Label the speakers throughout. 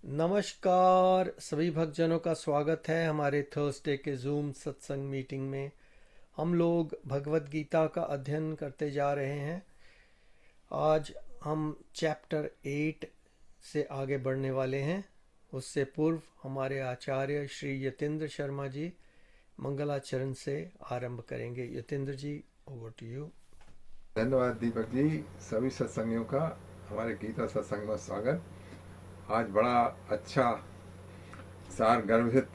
Speaker 1: नमस्कार सभी भक्तजनों का स्वागत है हमारे थर्सडे के जूम सत्संग मीटिंग में। हम लोग भगवत गीता का अध्ययन करते जा रहे हैं। आज हम चैप्टर 8 से आगे बढ़ने वाले हैं। उससे पूर्व हमारे आचार्य श्री यतेंद्र शर्मा जी मंगलाचरण से आरंभ करेंगे। यतेंद्र जी, ओवर टू यू।
Speaker 2: धन्यवाद दीपक जी। सभी सत्संगियों का हमारे गीता सत्संग में स्वागत। आज बड़ा अच्छा सार गर्भित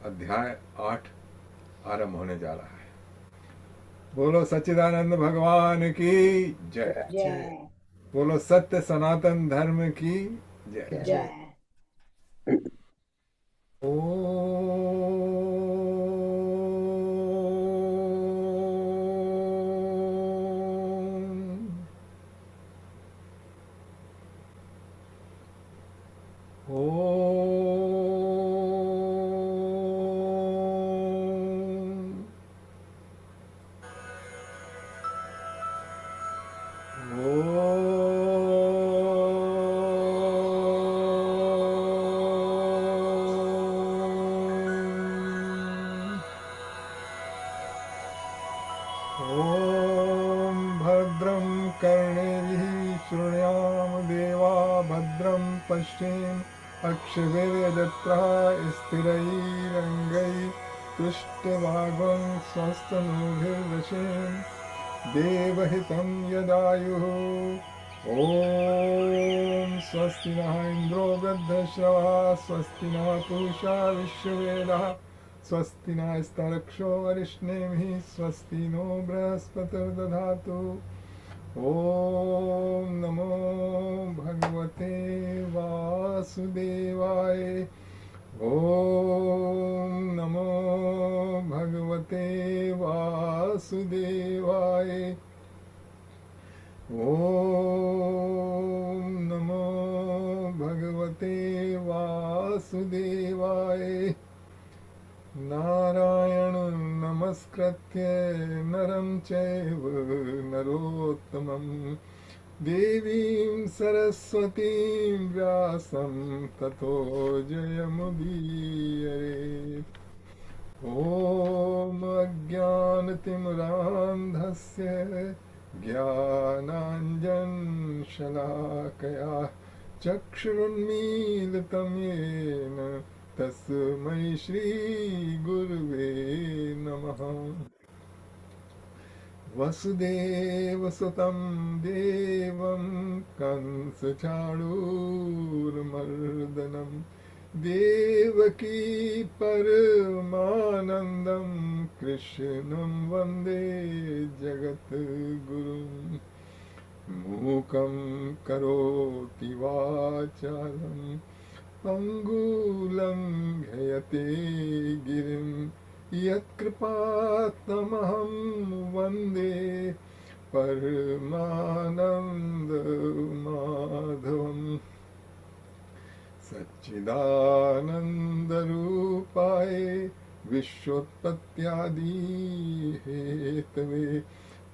Speaker 2: अध्याय 8 आरंभ होने जा रहा है। बोलो सच्चिदानंद भगवान की जय।
Speaker 3: जय
Speaker 2: बोलो सत्य सनातन धर्म की जय।
Speaker 3: जय।
Speaker 2: ॐ भद्रं कर्णेभिः शृणुयाम देवा भद्रं पश्येम अक्षभिर्यजत्राः स्थिरैरङ्गैः तुष्टभागं स्वस्तनूभिर्दशेम देवहितं यदायुः। ॐ स्वस्ति नः इन्द्रो वृद्धश्रवाः स्वस्ति नः पूषा विश्ववेदाः स्वस्ति नस्तरक्षो वरिष्णेभिः स्वस्ति नो बृहस्पतिर्दधातु। ॐ नमो भगवते वासुदेवाय। ॐ नमो भगवते वासुदेवाय। ॐ नमो भगवते वासुदेवाय। नारायणं नमस्कृत्य नरं चैव नरोत्तमं देवीं सरस्वतीं व्यासं ततो जयमुदीरयेत्। ॐ अज्ञानतिमिरान्धस्य ज्ञानाञ्जनशलाकया चक्षुरुन्मीलितं येन तस्मै श्रीगुरुवे नमः। वसुदेवसुतं देवं कंसचाणूरमर्दनं देवकी परमानन्दं कृष्णं वन्दे जगद्गुरुम्। मूकं करोति वाचालं पङ्गुलङ्घयते गिरिं यत्कृपात्तमहं वन्दे परमानन्दमाधवम्। सच्चिदानन्दरूपाय विश्वोत्पत्त्यादिहेतवे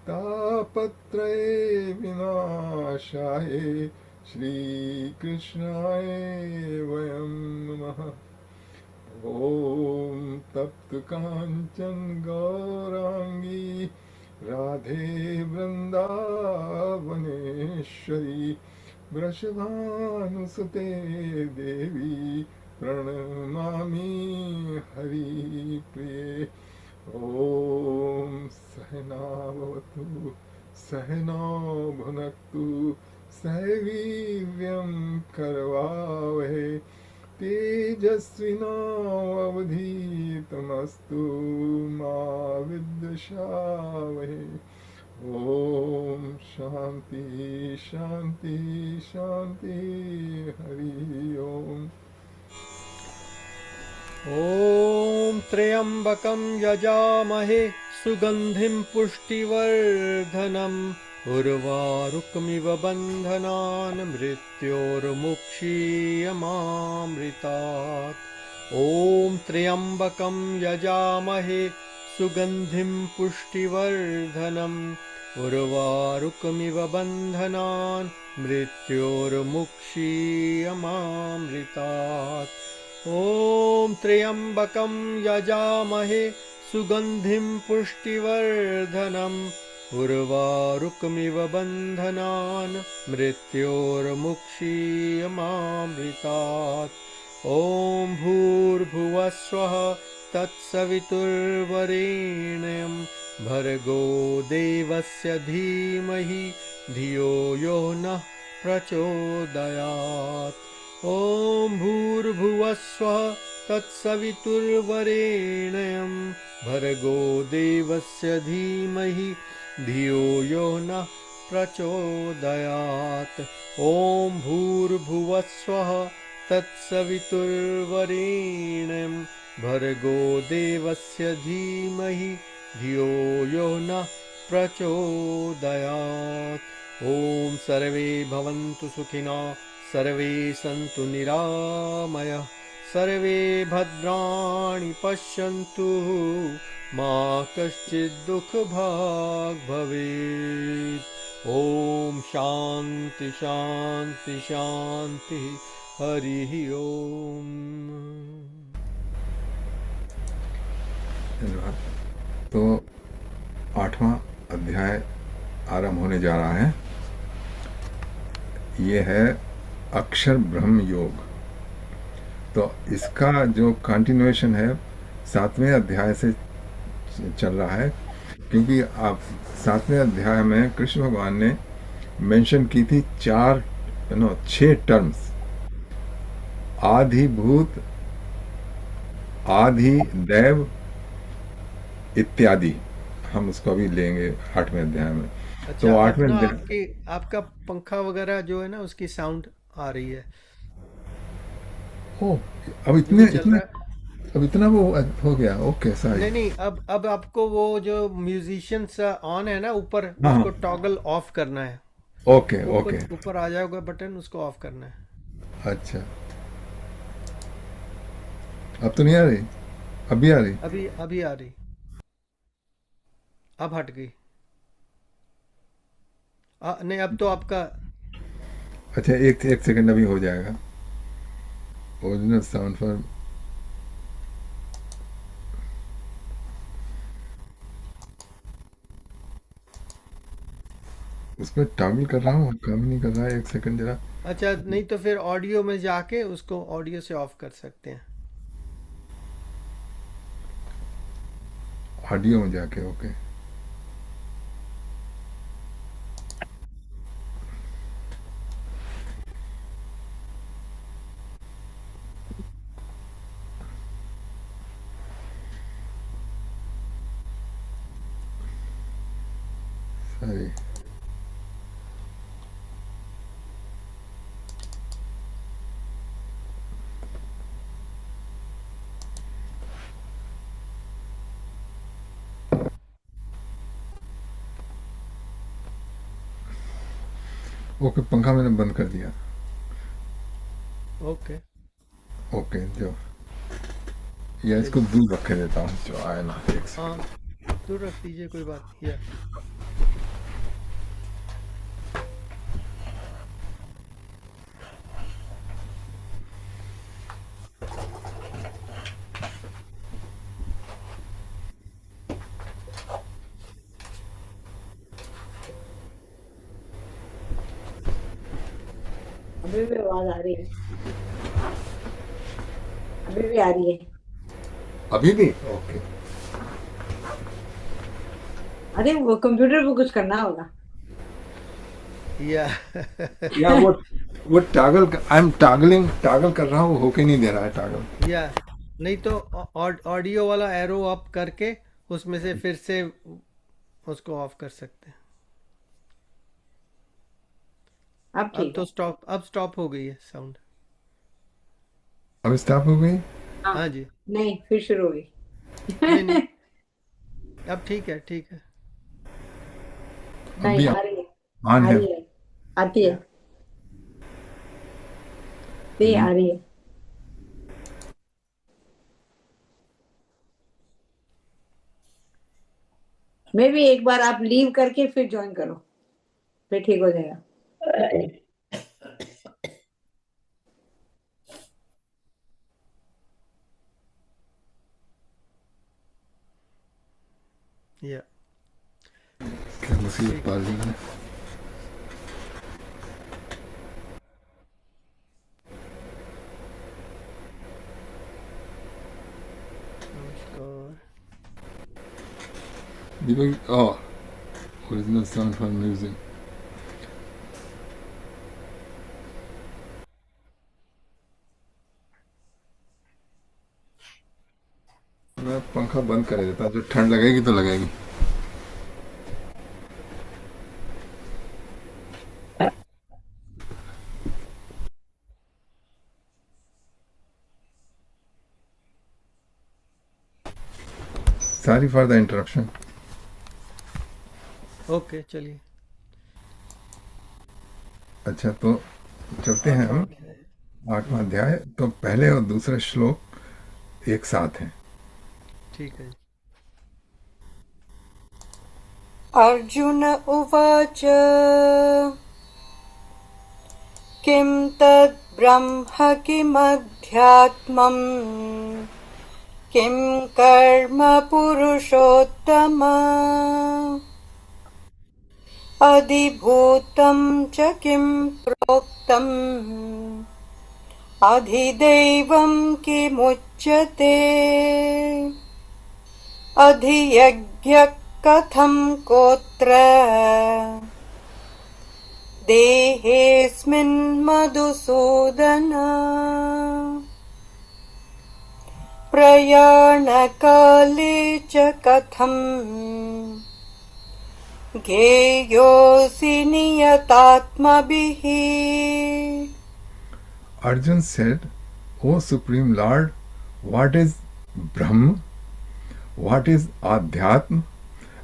Speaker 2: तापत्रये विनाशाय श्रीकृष्णाय वयं नमः। ॐ तप्तकाञ्चन गौराङ्गी राधे वृन्दावनेश्वरी वृषभानुसुते देवी प्रणमामि हरिप्रिये। ॐ सहनावतु सहनौ भुनक्तु सह वीर्यं करवावहै तेजस्विनावधीतमस्तु मा विद्विषावहै। ॐ शान्ति शान्ति शान्ति हरि ओम्।
Speaker 1: ॐ त्र्यम्बकं यजामहे सुगन्धिं पुष्टिवर्धनम् उर्वारुकमिव बन्धनान् मृत्योर्मुक्षीयमामृतात्। ॐ त्र्यम्बकं यजामहे सुगन्धिं पुष्टिवर्धनम् उर्वारुकमिव बन्धनान् मृत्योर्मुक्षीयमामृतात्। ॐ त्र्यम्बकं यजामहे सुगन्धिं पुष्टिवर्धनम् उर्वारुकमिव बन्धनान् मृत्योर्मुक्षीयमामृतात्। ॐ भूर्भुवस्वः तत्सवितुर्वरेण्यं भर्गो देवस्य धीमहि धियो यो नः प्रचोदयात्। ॐ भूर्भुवस्वः तत्सवितुर्वरेण्यं भर्गो देवस्य धीमहि धियो यो नः प्रचोदयात्। ॐ भूर्भुवस्वः तत्सवितुर्वरेण्यं भर्गो देवस्य धीमहि धियो यो नः प्रचोदयात्। ॐ सर्वे भवन्तु सुखिनः, सर्वे सन्तु निरामयः, सर्वे भद्राणि पश्यन्तु, मा कश्चित् दुःखभाग् भवेत्। ॐ शान्ति शान्ति शान्ति। हरिः ओम।
Speaker 2: धन्यवाद। तो 8वां अध्याय आरंभ होने जा रहा है। ये है अक्षर ब्रह्म योग। तो इसका जो कंटिन्यूएशन है 7वें अध्याय से चल रहा है, क्योंकि आप 7वें अध्याय में कृष्ण भगवान ने मेंशन की थी 6 टर्म्स, आधिभूत, आधिदैव इत्यादि। हम उसको अभी लेंगे 8वें अध्याय में।
Speaker 1: अच्छा,
Speaker 2: तो 8वें
Speaker 1: अपना
Speaker 2: अध्याय
Speaker 1: आपका पंखा वगैरह जो है ना उसकी साउंड आ रही है
Speaker 2: ओ अब
Speaker 1: जो
Speaker 2: इतने
Speaker 1: भी चल
Speaker 2: इतने
Speaker 1: रहा है।
Speaker 2: अब इतना वो हो गया। Okay sorry.
Speaker 1: नहीं नहीं, अब आपको वो जो म्यूजिशियंस ऑन है ना ऊपर,
Speaker 2: हाँ
Speaker 1: उसको
Speaker 2: हाँ,
Speaker 1: टॉगल ऑफ करना है।
Speaker 2: ओके
Speaker 1: ऊपर
Speaker 2: ओके।
Speaker 1: ऊपर आ जाएगा बटन, उसको ऑफ करना है।
Speaker 2: अच्छा, अब तो नहीं आ रही, अभी आ रही।
Speaker 1: अभी अभी आ रही, अब हट गई। नहीं, अब तो आपका
Speaker 2: अच्छा, एक एक सेकंड, अभी हो जाएगा। ओरिजिनल साउंड फॉर उसमें टॉगल कर रहा हूँ, काम नहीं कर रहा है। एक सेकंड जरा।
Speaker 1: अच्छा, नहीं तो फिर ऑडियो में जाके उसको ऑडियो से ऑफ कर सकते हैं।
Speaker 2: ऑडियो में जाके ओके। सॉरी। ओके, पंखा मैंने बंद कर दिया।
Speaker 1: ओके,
Speaker 2: ओके, जो या इसको
Speaker 1: चलिए।
Speaker 2: दूर रखे देता हूँ जो आए ना। एक
Speaker 1: हाँ,
Speaker 2: सेकंड।
Speaker 1: दूर रख दीजिए, कोई बात नहीं है।
Speaker 3: अभी भी आवाज आ रही है? अभी भी आ रही है?
Speaker 2: अभी भी ओके।
Speaker 3: अरे वो कंप्यूटर पे कुछ करना होगा।
Speaker 1: या
Speaker 2: या वो टॉगल, आई एम टॉगल कर रहा हूँ, होके नहीं दे रहा है टॉगल।
Speaker 1: या नहीं तो ऑडियो वाला एरो अप करके उसमें से फिर से उसको ऑफ कर सकते हैं।
Speaker 3: अब
Speaker 1: अब
Speaker 3: ठीक
Speaker 1: तो
Speaker 3: है।
Speaker 1: स्टॉप हो गई है साउंड।
Speaker 2: अब स्टॉप हो गई।
Speaker 3: हाँ।
Speaker 1: हाँ जी।
Speaker 3: नहीं, फिर शुरू हुई।
Speaker 1: नहीं नहीं, अब ठीक है, ठीक है।
Speaker 2: अब
Speaker 3: नहीं,
Speaker 2: भी
Speaker 3: आ रही है।
Speaker 2: ऑन
Speaker 3: आ
Speaker 2: है।
Speaker 3: रही है। आती है।
Speaker 1: या
Speaker 3: नहीं, आ रही है। मैं भी एक बार आप लीव करके फिर ज्वाइन करो, फिर ठीक हो जाएगा।
Speaker 1: या
Speaker 2: क्या मुसीबत पाली है।
Speaker 1: नमस्कार।
Speaker 2: दीपक, ओरिजिनल साउंड फॉर म्यूजिक। मैं पंखा बंद कर देता, जो ठंड लगेगी तो लगेगी। Sorry for the interruption.
Speaker 1: Okay, चलिए।
Speaker 2: अच्छा, तो चलते हैं हम 8वां अध्याय। तो पहले और दूसरे श्लोक एक साथ हैं।
Speaker 1: ठीक है।
Speaker 4: अर्जुन उवाच किं तद् ब्रह्म किमध्यात्मम् किं कर्म पुरुषोत्तम अधिभूतं च किं प्रोक्तम् अधिदैवं किमुच्यते अधियज्ञः कथं कोत्र देहेऽस्मिन् मधुसूदन प्रयाणकाले च कथं ज्ञेयोऽसि नियतात्मभिः।
Speaker 2: Arjun said, O Supreme Lord, what is Brahma, what is Adhyatma,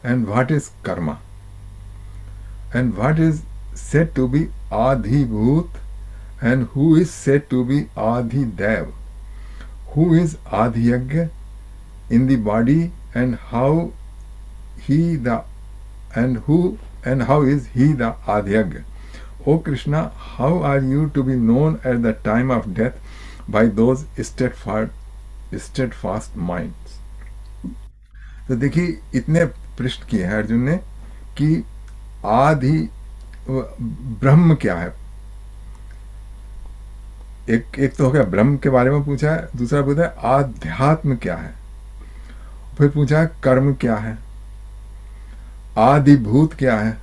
Speaker 2: and what is Karma, and what is said to be Adhibhut, and who is said to be Adhidev, who is Adhyagya in the body, and how is he the Adhyagya? O Krishna, how are you to be known at the time of death by those steadfast minds? तो देखिए, इतने प्रश्न किए हैं अर्जुन ने कि आदि ब्रह्म क्या है। एक तो हो गया ब्रह्म के बारे में पूछा है, दूसरा पूछा है आध्यात्म क्या है, फिर पूछा है कर्म क्या है, आदिभूत क्या है,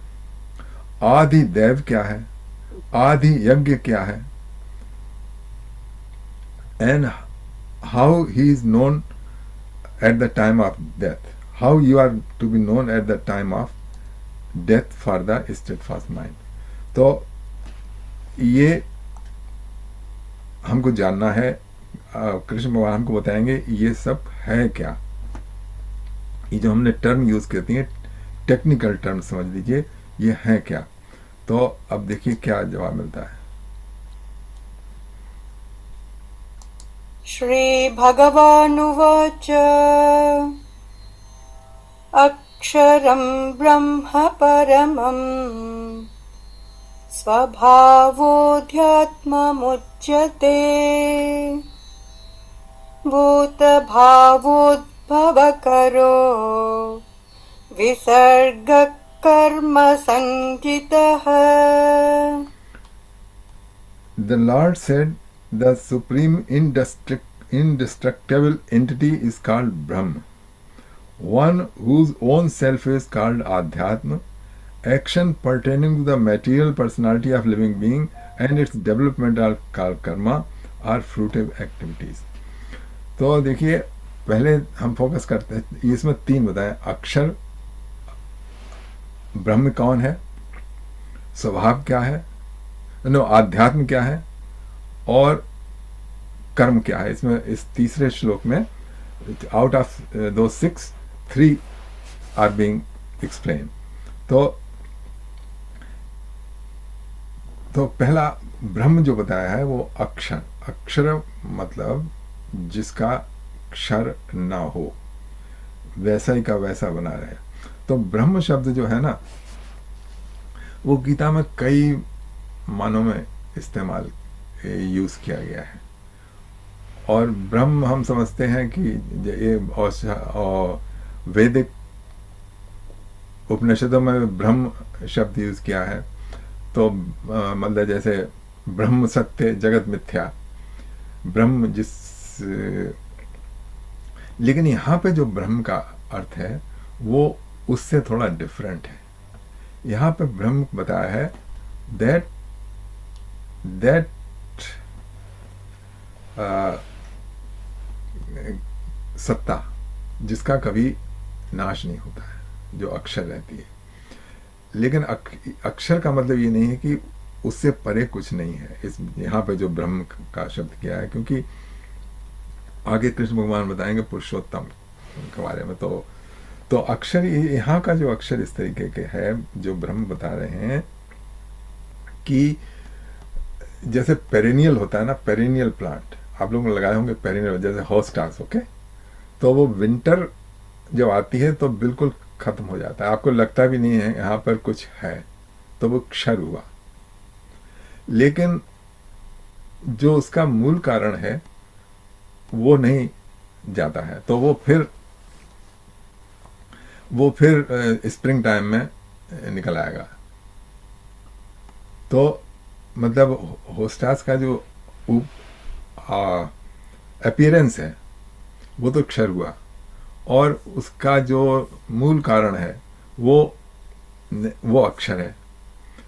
Speaker 2: आदि देव क्या है, आदि यज्ञ क्या है, and how he is known at the time of death, how you are to be known at the time of death for the steadfast mind. तो ये हमको जानना है। कृष्ण भगवान हमको बताएंगे ये सब है क्या। ये जो हमने टर्म यूज करती हैं, टेक्निकल टर्म समझ लीजिए, ये है क्या। तो अब देखिए क्या जवाब मिलता है।
Speaker 4: श्री भगवानुवाच अक्षरं ब्रह्म परमं स्वभावोऽध्यात्ममुच्यते भूतभावोद्भवकरो विसर्गः कर्म संचितः।
Speaker 2: The Lord said, the supreme indestructible entity is called Brahma. One whose own self is called Adhyatma. Action pertaining to the material personality of living being and its development are called karma, are fruitive activities. तो देखिए, पहले हम focus करते हैं, इसमें 3 बताएं। अक्षर, ब्रह्म कौन है, स्वभाव क्या है, आध्यात्म क्या है, और कर्म क्या है। इसमें इस तीसरे श्लोक में आउट ऑफ दो 6, 3 आर बीइंग एक्सप्लेन। तो पहला ब्रह्म जो बताया है वो अक्षर। अक्षर मतलब जिसका क्षर ना हो, वैसा ही का वैसा बना रहे। तो ब्रह्म शब्द जो है ना, वो गीता में कई मानों में इस्तेमाल यूज किया गया है। और ब्रह्म हम समझते हैं कि ये और वैदिक उपनिषदों में ब्रह्म शब्द यूज किया है। तो मतलब जैसे ब्रह्म सत्य जगत मिथ्या, ब्रह्म जिस, लेकिन यहाँ पे जो ब्रह्म का अर्थ है वो उससे थोड़ा डिफरेंट है। यहाँ पे ब्रह्म बताया है दैट सत्ता जिसका कभी नाश नहीं होता है, जो अक्षर रहती है। लेकिन अक्षर का मतलब ये नहीं है कि उससे परे कुछ नहीं है। इस यहाँ पे जो ब्रह्म का शब्द किया है, क्योंकि आगे कृष्ण भगवान बताएंगे पुरुषोत्तम के बारे में। तो अक्षर, यहाँ का जो अक्षर इस तरीके के है जो ब्रह्म बता रहे हैं कि जैसे पेरेनियल होता है ना, पेरेनियल प्लांट आप लोग लगाए होंगे, पेरेनियल जैसे हॉस्टास, ओके। तो वो विंटर जब आती है तो बिल्कुल खत्म हो जाता है, आपको लगता भी नहीं है यहाँ पर कुछ है, तो वो क्षर हुआ। लेकिन जो उसका मूल कारण है वो नहीं जाता है, तो वो फिर स्प्रिंग टाइम में निकल आएगा। तो मतलब होस्टास का जो अपीयरेंस है वो तो क्षर हुआ, और उसका जो मूल कारण है वो अक्षर है।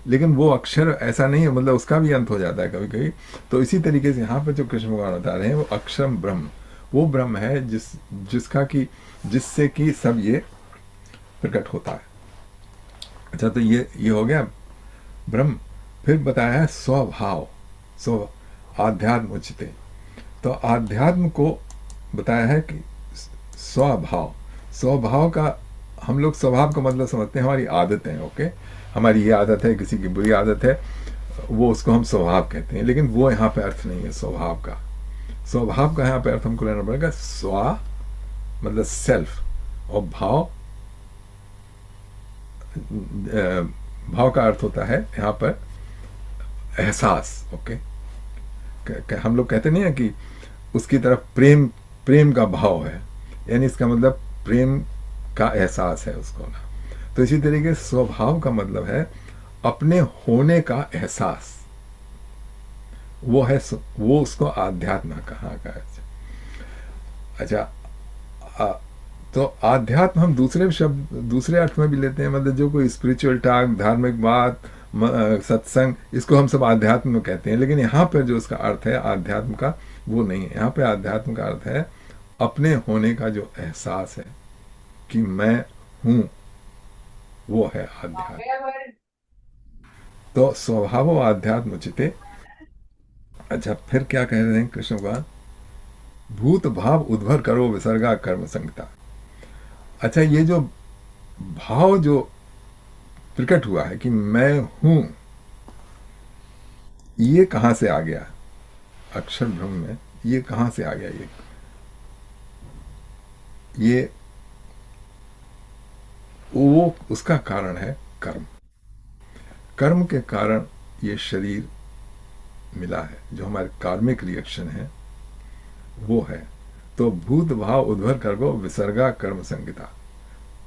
Speaker 2: लेकिन वो अक्षर ऐसा नहीं है, मतलब उसका भी अंत हो जाता है कभी कभी। तो इसी तरीके से यहाँ पर जो कृष्ण भगवान बता रहे हैं वो अक्षरम ब्रह्म, वो ब्रह्म है जिससे कि सब ये प्रकट होता है। अच्छा, तो ये हो गया ब्रह्म। फिर बताया है स्वभाव, आध्यात्म उच्चते। तो आध्यात्म को बताया है कि स्वभाव का, हम लोग स्वभाव का मतलब समझते हैं हमारी आदतें, ओके। हमारी ये आदत है, किसी की बुरी आदत है, वो उसको हम स्वभाव कहते हैं। लेकिन वो यहाँ पे अर्थ नहीं है स्वभाव का। स्वभाव का यहाँ पे अर्थ हमको लेना पड़ेगा स्वा मतलब सेल्फ, और भाव का अर्थ होता है यहाँ पर एहसास, ओके। हम लोग कहते नहीं है कि उसकी तरफ प्रेम का भाव है, यानी इसका मतलब प्रेम का एहसास है उसको ना। तो इसी तरीके से स्वभाव का मतलब है अपने होने का एहसास, वो है, वो उसको आध्यात्म कहाँ का है। अच्छा, तो आध्यात्म हम दूसरे अर्थ में भी लेते हैं, मतलब जो कोई स्पिरिचुअल टॉक, धार्मिक बात, सत्संग, इसको हम सब आध्यात्म में कहते हैं। लेकिन यहाँ पर जो उसका अर्थ है आध्यात्म का, वो नहीं है। यहाँ पे आध्यात्म का अर्थ है अपने होने का जो एहसास है कि मैं हूं, वो है आध्यात्म। तो स्वभावो आध्यात्म उचिते। अच्छा, फिर क्या कह रहे हैं कृष्ण भगवान? भूत भाव उद्भर करो विसर्गा कर्म संगता। अच्छा, ये जो भाव जो प्रकट हुआ है कि मैं हूं, ये कहां से आ गया? अक्षर ब्रह्म में ये कहां से आ गया? ये वो उसका कारण है कर्म। कर्म के कारण ये शरीर मिला है, जो हमारे कार्मिक रिएक्शन है वो है। तो भूत भाव उद्भर करो विसर्गा कर्म संगीता।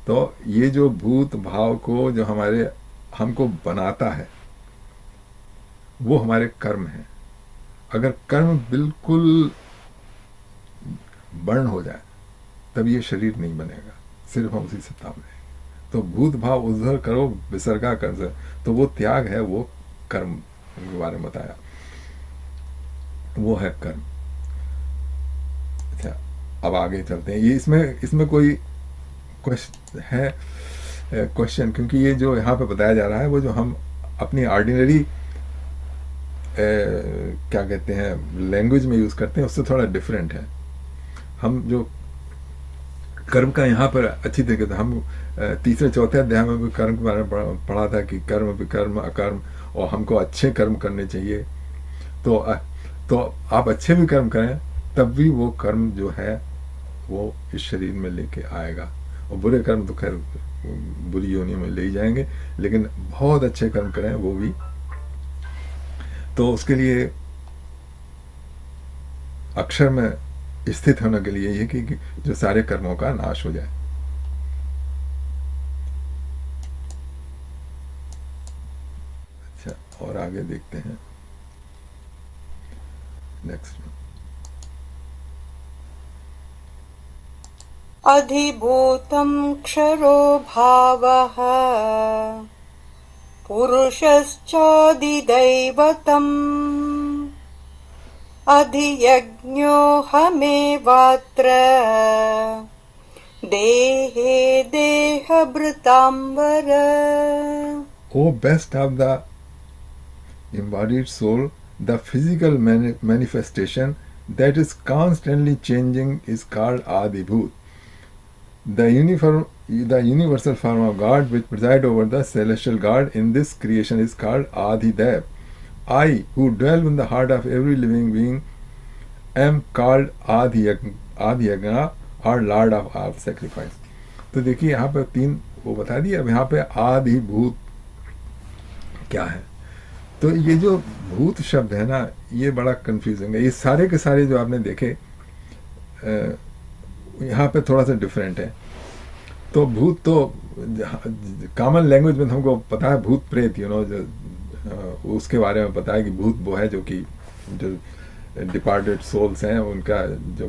Speaker 2: तो ये जो भूत भाव को जो हमको बनाता है वो हमारे कर्म है। अगर कर्म बिल्कुल बर्न हो जाए तब ये शरीर नहीं बनेगा, सिर्फ हम उसी सत्ता में। तो भूत भाव उद्भर करो विसर्गा कर्म, तो वो त्याग है, वो कर्म के बारे में बताया, वो है कर्म। अच्छा, अब आगे चलते हैं। ये इसमें कोई क्वेश्चन, क्योंकि ये जो यहाँ पे बताया जा रहा है वो जो हम अपनी ऑर्डिनरी क्या कहते हैं लैंग्वेज में यूज करते हैं उससे थोड़ा डिफरेंट है। हम जो कर्म का यहाँ पर अच्छी तरीके से हम तीसरे चौथे अध्याय में भी कर्म के बारे में पढ़ा था कि कर्म विकर्म अकर्म, और हमको अच्छे कर्म करने चाहिए। तो आप अच्छे भी कर्म करें तब भी वो कर्म जो है वो इस शरीर में लेके आएगा, और बुरे कर्म तो खैर बुरी योनियों में ले ही जाएंगे, लेकिन बहुत अच्छे कर्म करें वो भी। तो उसके लिए अक्षर में स्थित होने के लिए ये कि जो सारे कर्मों का नाश हो जाए। अच्छा, और आगे देखते हैं नेक्स्ट में।
Speaker 4: अधिभूतं क्षरो भावः पुरुषश्चादिदैवतम् अधियज्ञोऽहमेवात्र देहे देहभृताम्बर।
Speaker 2: O best of the embodied soul, the physical manifestation that is constantly changing is called Adibhut. The universal form of God which presides over the celestial God in this creation is called Adidev. I, who dwell in the heart of every living being, am called Adiyagna or Lord of all sacrifice. तो देखिए यहाँ पे 3 वो बता दिए। अब यहाँ पे आदिभूत क्या है? तो ये जो भूत शब्द है ना, ये बड़ा कंफ्यूजिंग है। ये सारे के सारे जो आपने देखे यहाँ पे थोड़ा सा डिफरेंट है। तो भूत तो कॉमन लैंग्वेज में हमको पता है, भूत प्रेत, उसके बारे में पता है कि भूत वो है जो डिपार्टेड सोल्स हैं, उनका जो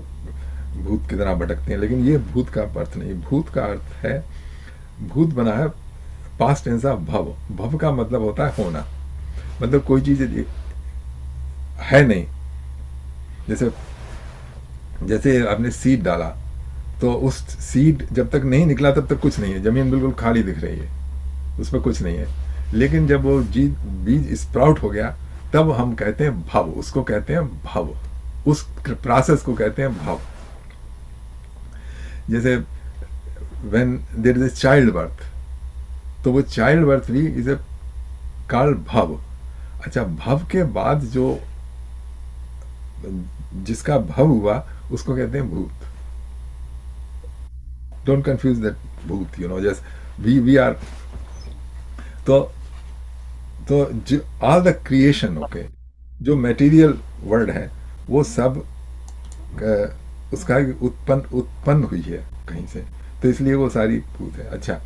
Speaker 2: भूत की तरह भटकते हैं। लेकिन ये भूत का अर्थ नहीं। भूत का अर्थ है, भूत बना है पास्ट टेंस ऑफ भव। भव का मतलब होता है होना, मतलब कोई चीज है नहीं। जैसे आपने सीड डाला, तो उस सीड जब तक नहीं निकला तब तक कुछ नहीं है, जमीन बिल्कुल खाली दिख रही है, उसमें कुछ नहीं है। लेकिन जब वो बीज स्प्राउट हो गया, तब हम कहते हैं भव, उसको कहते हैं भव, उस प्रोसेस को कहते हैं भव। जैसे when there is a child birth, तो वो चाइल्ड बर्थ भी इज ए कॉल्ड भव। अच्छा, भव के बाद जो जिसका भव हुआ उसको कहते हैं भूत। डोंट कंफ्यूज दैट भूत, जस्ट वी आर। तो जो ऑल द क्रिएशन, ओके, जो मटेरियल वर्ल्ड है वो सब उसका उत्पन्न हुई है कहीं से, तो इसलिए वो सारी भूत है। अच्छा,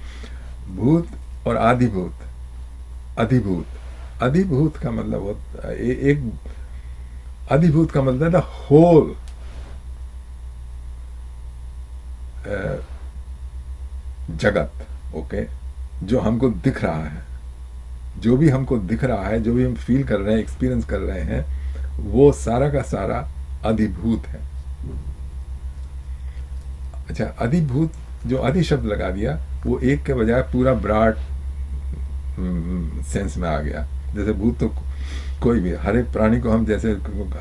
Speaker 2: भूत और आधिभूत, अधिभूत। अधिभूत का मतलब होता है एक अधिभूत का मतलब है होल जगत, ओके, जो हमको दिख रहा है, जो भी हमको दिख रहा है, जो भी हम फील कर रहे हैं, एक्सपीरियंस कर रहे हैं, वो सारा का सारा अधिभूत है। अच्छा, अधिभूत, जो अधि शब्द लगा दिया, वो एक के बजाय पूरा ब्रॉड सेंस में आ गया। जैसे भूत तो कोई भी, हर एक प्राणी को हम, जैसे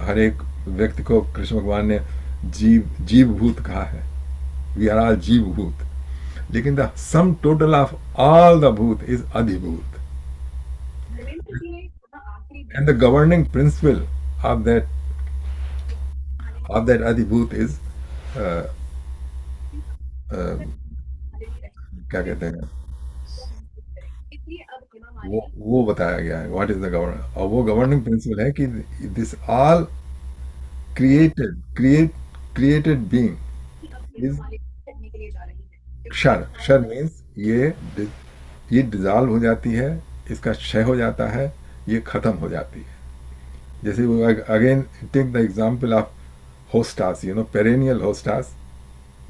Speaker 2: हर एक व्यक्ति को कृष्ण भगवान ने जीव भूत कहा है, वी आर ऑल जीव भूत, लेकिन the sum total of all the भूत इज अधिभूत, and the governing principle of that अधिभूत इज क्या कहते हैं, वो बताया गया है, व्हाट इज द गवर्न। और वो गवर्निंग प्रिंसिपल है कि this all created being is क्षर। क्षर मीन्स ये डिजॉल्व हो जाती है, इसका क्षय हो जाता है, ये खत्म हो जाती है। जैसे वो again take the example of hostas, perennial hostas,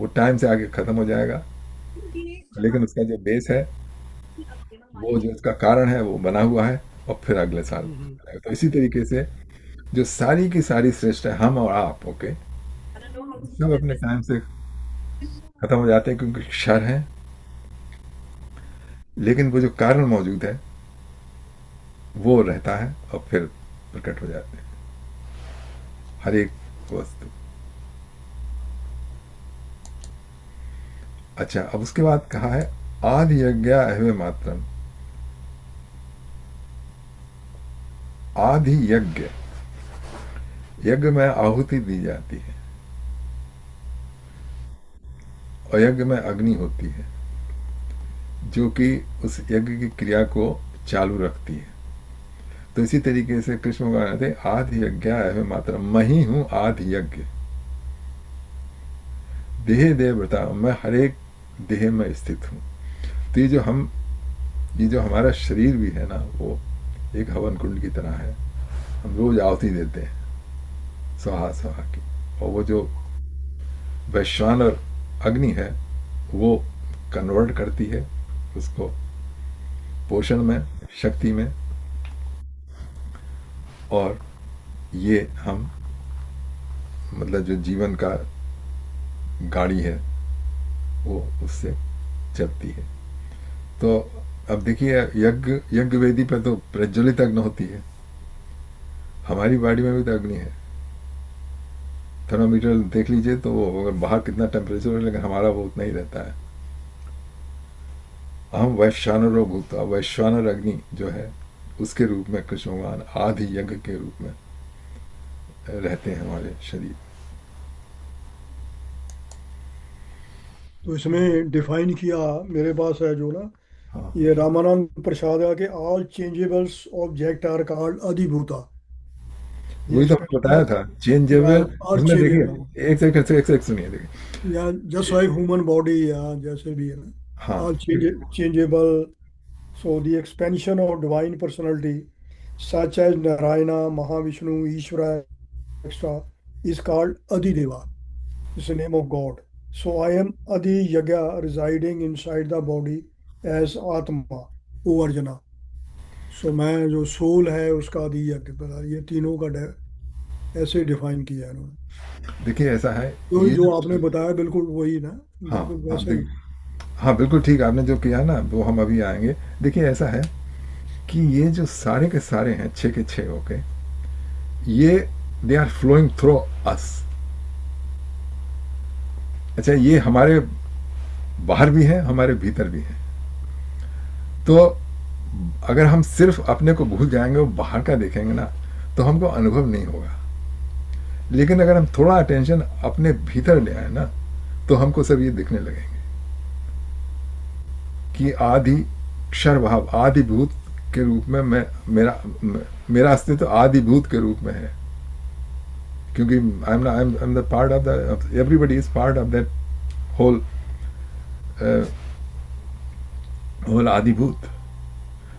Speaker 2: वो टाइम से आगे खत्म हो जाएगा, लेकिन उसका जो बेस है, वो जो उसका कारण है, वो बना हुआ है, और फिर अगले साल। तो इसी तरीके से जो सारी की सारी श्रेष्ठ है, हम और आप, ओके, सब अपने टाइम से खत्म हो जाते हैं, क्योंकि क्षर है। लेकिन वो जो कारण मौजूद है वो रहता है, और फिर प्रकट हो जाते हैं हर एक वस्तु। अच्छा, अब उसके बाद कहा है आदि यज्ञ अहवे मात्रम। आदि यज्ञ, यज्ञ में आहुति दी जाती है, और यज्ञ में अग्नि होती है। जो कि उस यज्ञ की क्रिया को चालू रखती है। तो इसी तरीके से कृष्ण भगवान कहते हैं आदि यज्ञ है मात्र, मैं ही हूं आदि यज्ञ, देह देवता, मैं हर एक देह में स्थित हूँ। तो ये जो हमारा शरीर भी है ना, वो एक हवन कुंड की तरह है। हम रोज आहुति देते हैं स्वाहा स्वाहा की, और वो जो वैश्वानर अग्नि है वो कन्वर्ट करती है उसको पोषण में, शक्ति में, और ये हम मतलब जो जीवन का गाड़ी है वो उससे चलती है। तो अब देखिए यज्ञ वेदी पर तो प्रज्वलित अग्नि होती है, हमारी बॉडी में भी तो अग्नि है। थर्मामीटर देख लीजिए तो वो अगर बाहर कितना टेम्परेचर है, लेकिन हमारा वो उतना ही रहता है। हम वैश्वानरो भूता, वैश्वानर अग्नि जो है उसके रूप में कृष्ण भगवान आदि यज्ञ के रूप में रहते हैं हमारे शरीर।
Speaker 5: तो इसमें डिफाइन किया मेरे पास है जो ना,
Speaker 2: हाँ,
Speaker 5: ये रामानंद प्रसाद के ऑल चेंजेबल्स ऑब्जेक्ट आर कॉल्ड अधिभूता। ये
Speaker 2: वही तो
Speaker 5: स्पेशल
Speaker 2: बताया था चेंजेबल।
Speaker 5: और
Speaker 2: इसमें
Speaker 5: चेंजेबल
Speaker 2: देखिए एक सुनिए, देखिए।
Speaker 5: या जस्ट लाइक ह्यूमन बॉडी या जैसे भी है ना,
Speaker 2: हाँ,
Speaker 5: all changeable. So the expansion of divine personality such as Narayana, Mahavishnu, Ishvara extra is called Adideva. It's the name of God. So I am Adi Yagya residing inside the body as Atma, O Arjuna. So मैं जो soul है उसका आदि यज्ञ बता, ये तीनों का ऐसे डिफाइन किया है उन्होंने।
Speaker 2: देखिए ऐसा है,
Speaker 5: तो
Speaker 2: ये
Speaker 5: जो आपने बताया बिल्कुल वही ना,
Speaker 2: हाँ
Speaker 5: बिल्कुल
Speaker 2: हाँ
Speaker 5: वैसे ही।
Speaker 2: हाँ बिल्कुल ठीक आपने जो किया ना, वो हम अभी आएंगे। देखिए ऐसा है कि ये जो सारे के सारे हैं 6 के 6 ओके, ये दे आर फ्लोइंग थ्रू अस। अच्छा, ये हमारे बाहर भी है, हमारे भीतर भी है। तो अगर हम सिर्फ अपने को भूल जाएंगे और बाहर का देखेंगे ना, तो हमको अनुभव नहीं होगा। लेकिन अगर हम थोड़ा अटेंशन अपने भीतर ले आए ना, तो हमको सब ये दिखने लगेंगे कि आदि क्षर भाव, आदि भूत के रूप में मेरा अस्तित्व आदि भूत के रूप में है। क्योंकि I am the part of the, everybody is part of that whole आदिभूत।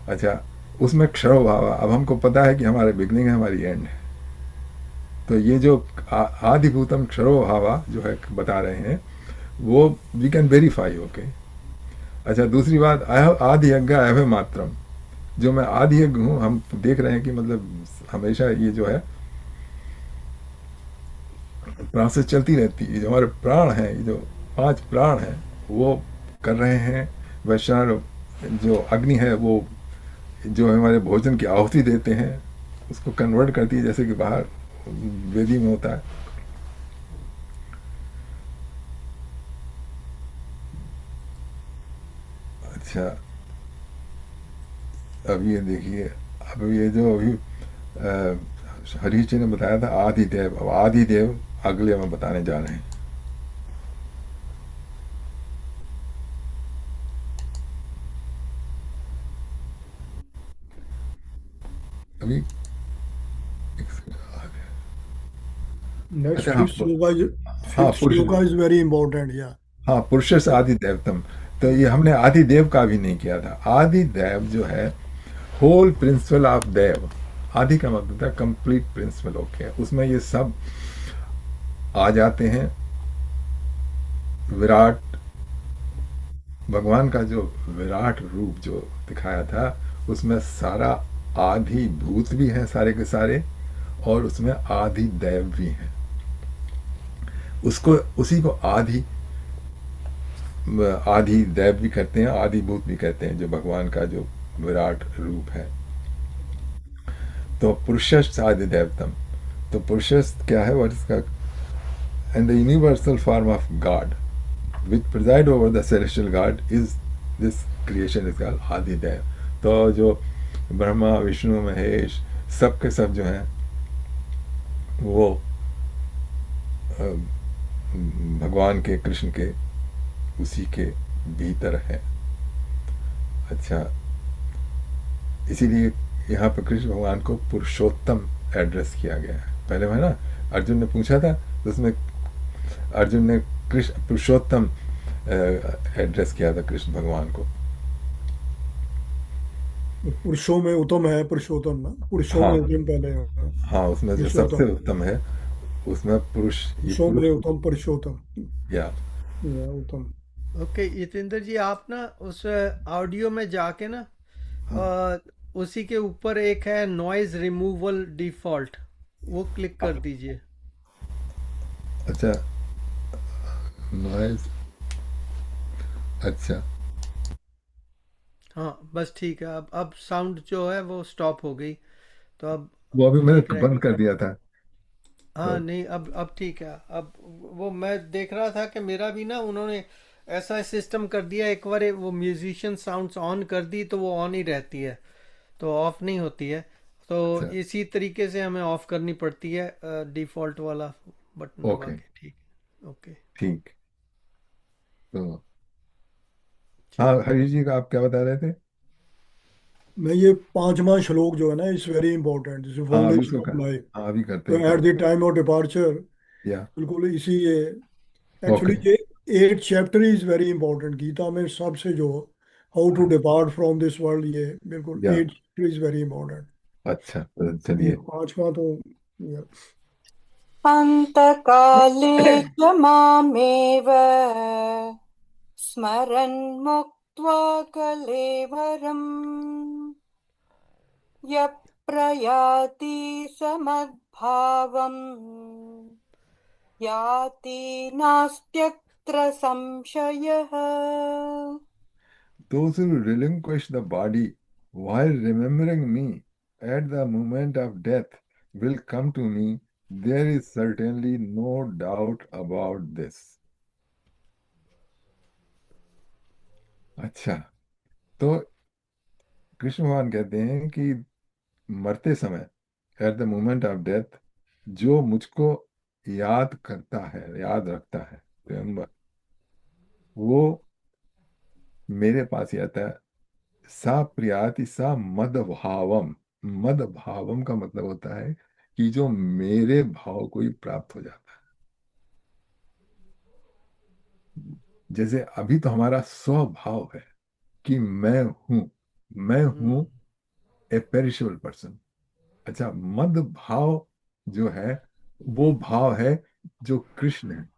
Speaker 2: अच्छा, उसमें क्षरो भाव, अब हमको पता है कि हमारे बिगनिंग है, हमारी एंड है। तो ये जो आदिभूतम क्षरो भावा जो है बता रहे हैं, वो वी कैन वेरीफाई। ओके, अच्छा, दूसरी बात, आदि यज्ञ एव मात्रम, जो मैं आदि यज्ञ हूँ, हम देख रहे हैं कि मतलब हमेशा ये जो है प्रोसेस चलती रहती है। जो हमारे प्राण हैं, ये जो 5 प्राण हैं, वो कर रहे हैं। वैश्वानर जो अग्नि है, वो जो हमारे भोजन की आहुति देते हैं उसको कन्वर्ट करती है, जैसे कि बाहर वेदी में होता है। अच्छा, अब ये देखिए, अब ये जो अभी हरीश जी ने बताया था आदिदेव, अब आदिदेव अगले में बताने जा रहे हैं। अभी
Speaker 5: नेक्स्ट
Speaker 2: अच्छा,
Speaker 5: fifth shloka is very important. या
Speaker 2: हाँ, पुरुष आदि देवतम। तो ये हमने आदि देव का भी नहीं किया था। आदि देव जो है होल प्रिंसिपल ऑफ देव, आदि का मतलब था कंप्लीट प्रिंसिपल। ओके, उसमें ये सब आ जाते हैं। विराट भगवान का जो विराट रूप जो दिखाया था, उसमें सारा आदि भूत भी है, सारे के सारे, और उसमें आदि देव भी हैं। उसको उसी को आदि देव भी कहते हैं, आदि भूत भी कहते हैं, जो भगवान का जो विराट रूप है। तो पुरुषस्थ आदि देवतम, तो पुरुषस्थ क्या है, और इसका and the universal form of God which preside over the celestial God is this creation is called आदि देव। तो जो ब्रह्मा, विष्णु, महेश, सब के सब जो हैं वो भगवान के, कृष्ण के, उसी के भीतर है। अच्छा, इसीलिए यहाँ पर कृष्ण भगवान को पुरुषोत्तम एड्रेस किया गया है। पहले है ना, अर्जुन ने पूछा था तो उसमें अर्जुन ने कृष्ण पुरुषोत्तम एड्रेस किया था कृष्ण भगवान को।
Speaker 5: पुरुषों में उत्तम है पुरुषोत्तम ना, पुरुषों में
Speaker 2: हाँ
Speaker 5: उत्तम पहले है
Speaker 2: हाँ, उसमें जो सबसे
Speaker 5: पुरुषोत्तम,
Speaker 2: उत्तम है उसमें पुरुष, ये
Speaker 5: पुरुषों
Speaker 2: पुरुष
Speaker 5: में उत्तम पुरुषोत्तम
Speaker 2: या
Speaker 5: या उत्तम।
Speaker 1: ओके यतेंद्र जी, आप ना उस ऑडियो में जाके ना
Speaker 2: हाँ
Speaker 1: उसी के ऊपर एक है नॉइज रिमूवल डिफॉल्ट, वो क्लिक कर
Speaker 2: हाँ,
Speaker 1: दीजिए।
Speaker 2: अच्छा, नॉइज, अच्छा,
Speaker 1: हाँ बस ठीक है, अब साउंड जो है वो स्टॉप हो गई, तो अब
Speaker 2: वो अभी मैंने
Speaker 1: ठीक
Speaker 2: बंद
Speaker 1: रहेगा।
Speaker 2: कर दिया था
Speaker 1: हाँ
Speaker 2: तो।
Speaker 1: नहीं, अब ठीक है। अब वो मैं देख रहा था कि मेरा भी ना उन्होंने ऐसा सिस्टम कर दिया, एक बार वो म्यूजिशियन साउंड्स ऑन कर दी तो वो ऑन ही रहती है, तो ऑफ नहीं होती है। तो
Speaker 2: अच्छा,
Speaker 1: इसी तरीके से हमें ऑफ करनी पड़ती है, डिफॉल्ट वाला बटन दबा
Speaker 2: ओके,
Speaker 1: के। ठीक है, ओके।
Speaker 2: ठीक। तो हाँ,
Speaker 1: चलिए।
Speaker 2: हरीश जी का आप क्या बता रहे थे?
Speaker 5: मैं ये पांचवा श्लोक जो है ना, इट्स वेरी इंपॉर्टेंट, दिस
Speaker 2: हाँ अभी
Speaker 5: फाउंडेशन
Speaker 2: उसको
Speaker 5: ऑफ लाइफ।
Speaker 2: हाँ अभी करते
Speaker 5: तो
Speaker 2: हैं
Speaker 5: एट
Speaker 2: काम।
Speaker 5: द टाइम ऑफ डिपार्चर,
Speaker 2: या
Speaker 5: बिल्कुल इसी ये
Speaker 2: ओके।
Speaker 5: एक्चुअली ये 8 chapter is very important Gita में सबसे, जो how to depart from this world, ये बिल्कुल
Speaker 2: या
Speaker 5: 8 चैप्टर इज वेरी इंपॉर्टेंट।
Speaker 2: अच्छा, तो
Speaker 5: ये
Speaker 2: चलिए।
Speaker 5: पांचवा तो ये
Speaker 4: अन्तकाले च मामेव स्मरन् मुक्त्वा कलेवरम् यः प्रयाति समद्भावम् याति नास्त्यत्र संशयः।
Speaker 2: Those who relinquish the body while remembering me at the moment of death will come to me. There is certainly no doubt about this. अच्छा, तो कृष्ण भगवान कहते हैं कि मरते समय, at the moment of death, जो मुझको याद करता है, याद रखता है, रिमेम्बर, वो मेरे पास ही आता है। सा प्रियाति सा मद भावम। मद भावम का मतलब होता है कि जो मेरे भाव को ही प्राप्त हो जाता है। जैसे अभी तो हमारा स्वभाव है कि मैं हूं
Speaker 1: हम्म।
Speaker 2: ए पेरिशेबल पर्सन। अच्छा, मद भाव जो है वो भाव है जो कृष्ण है,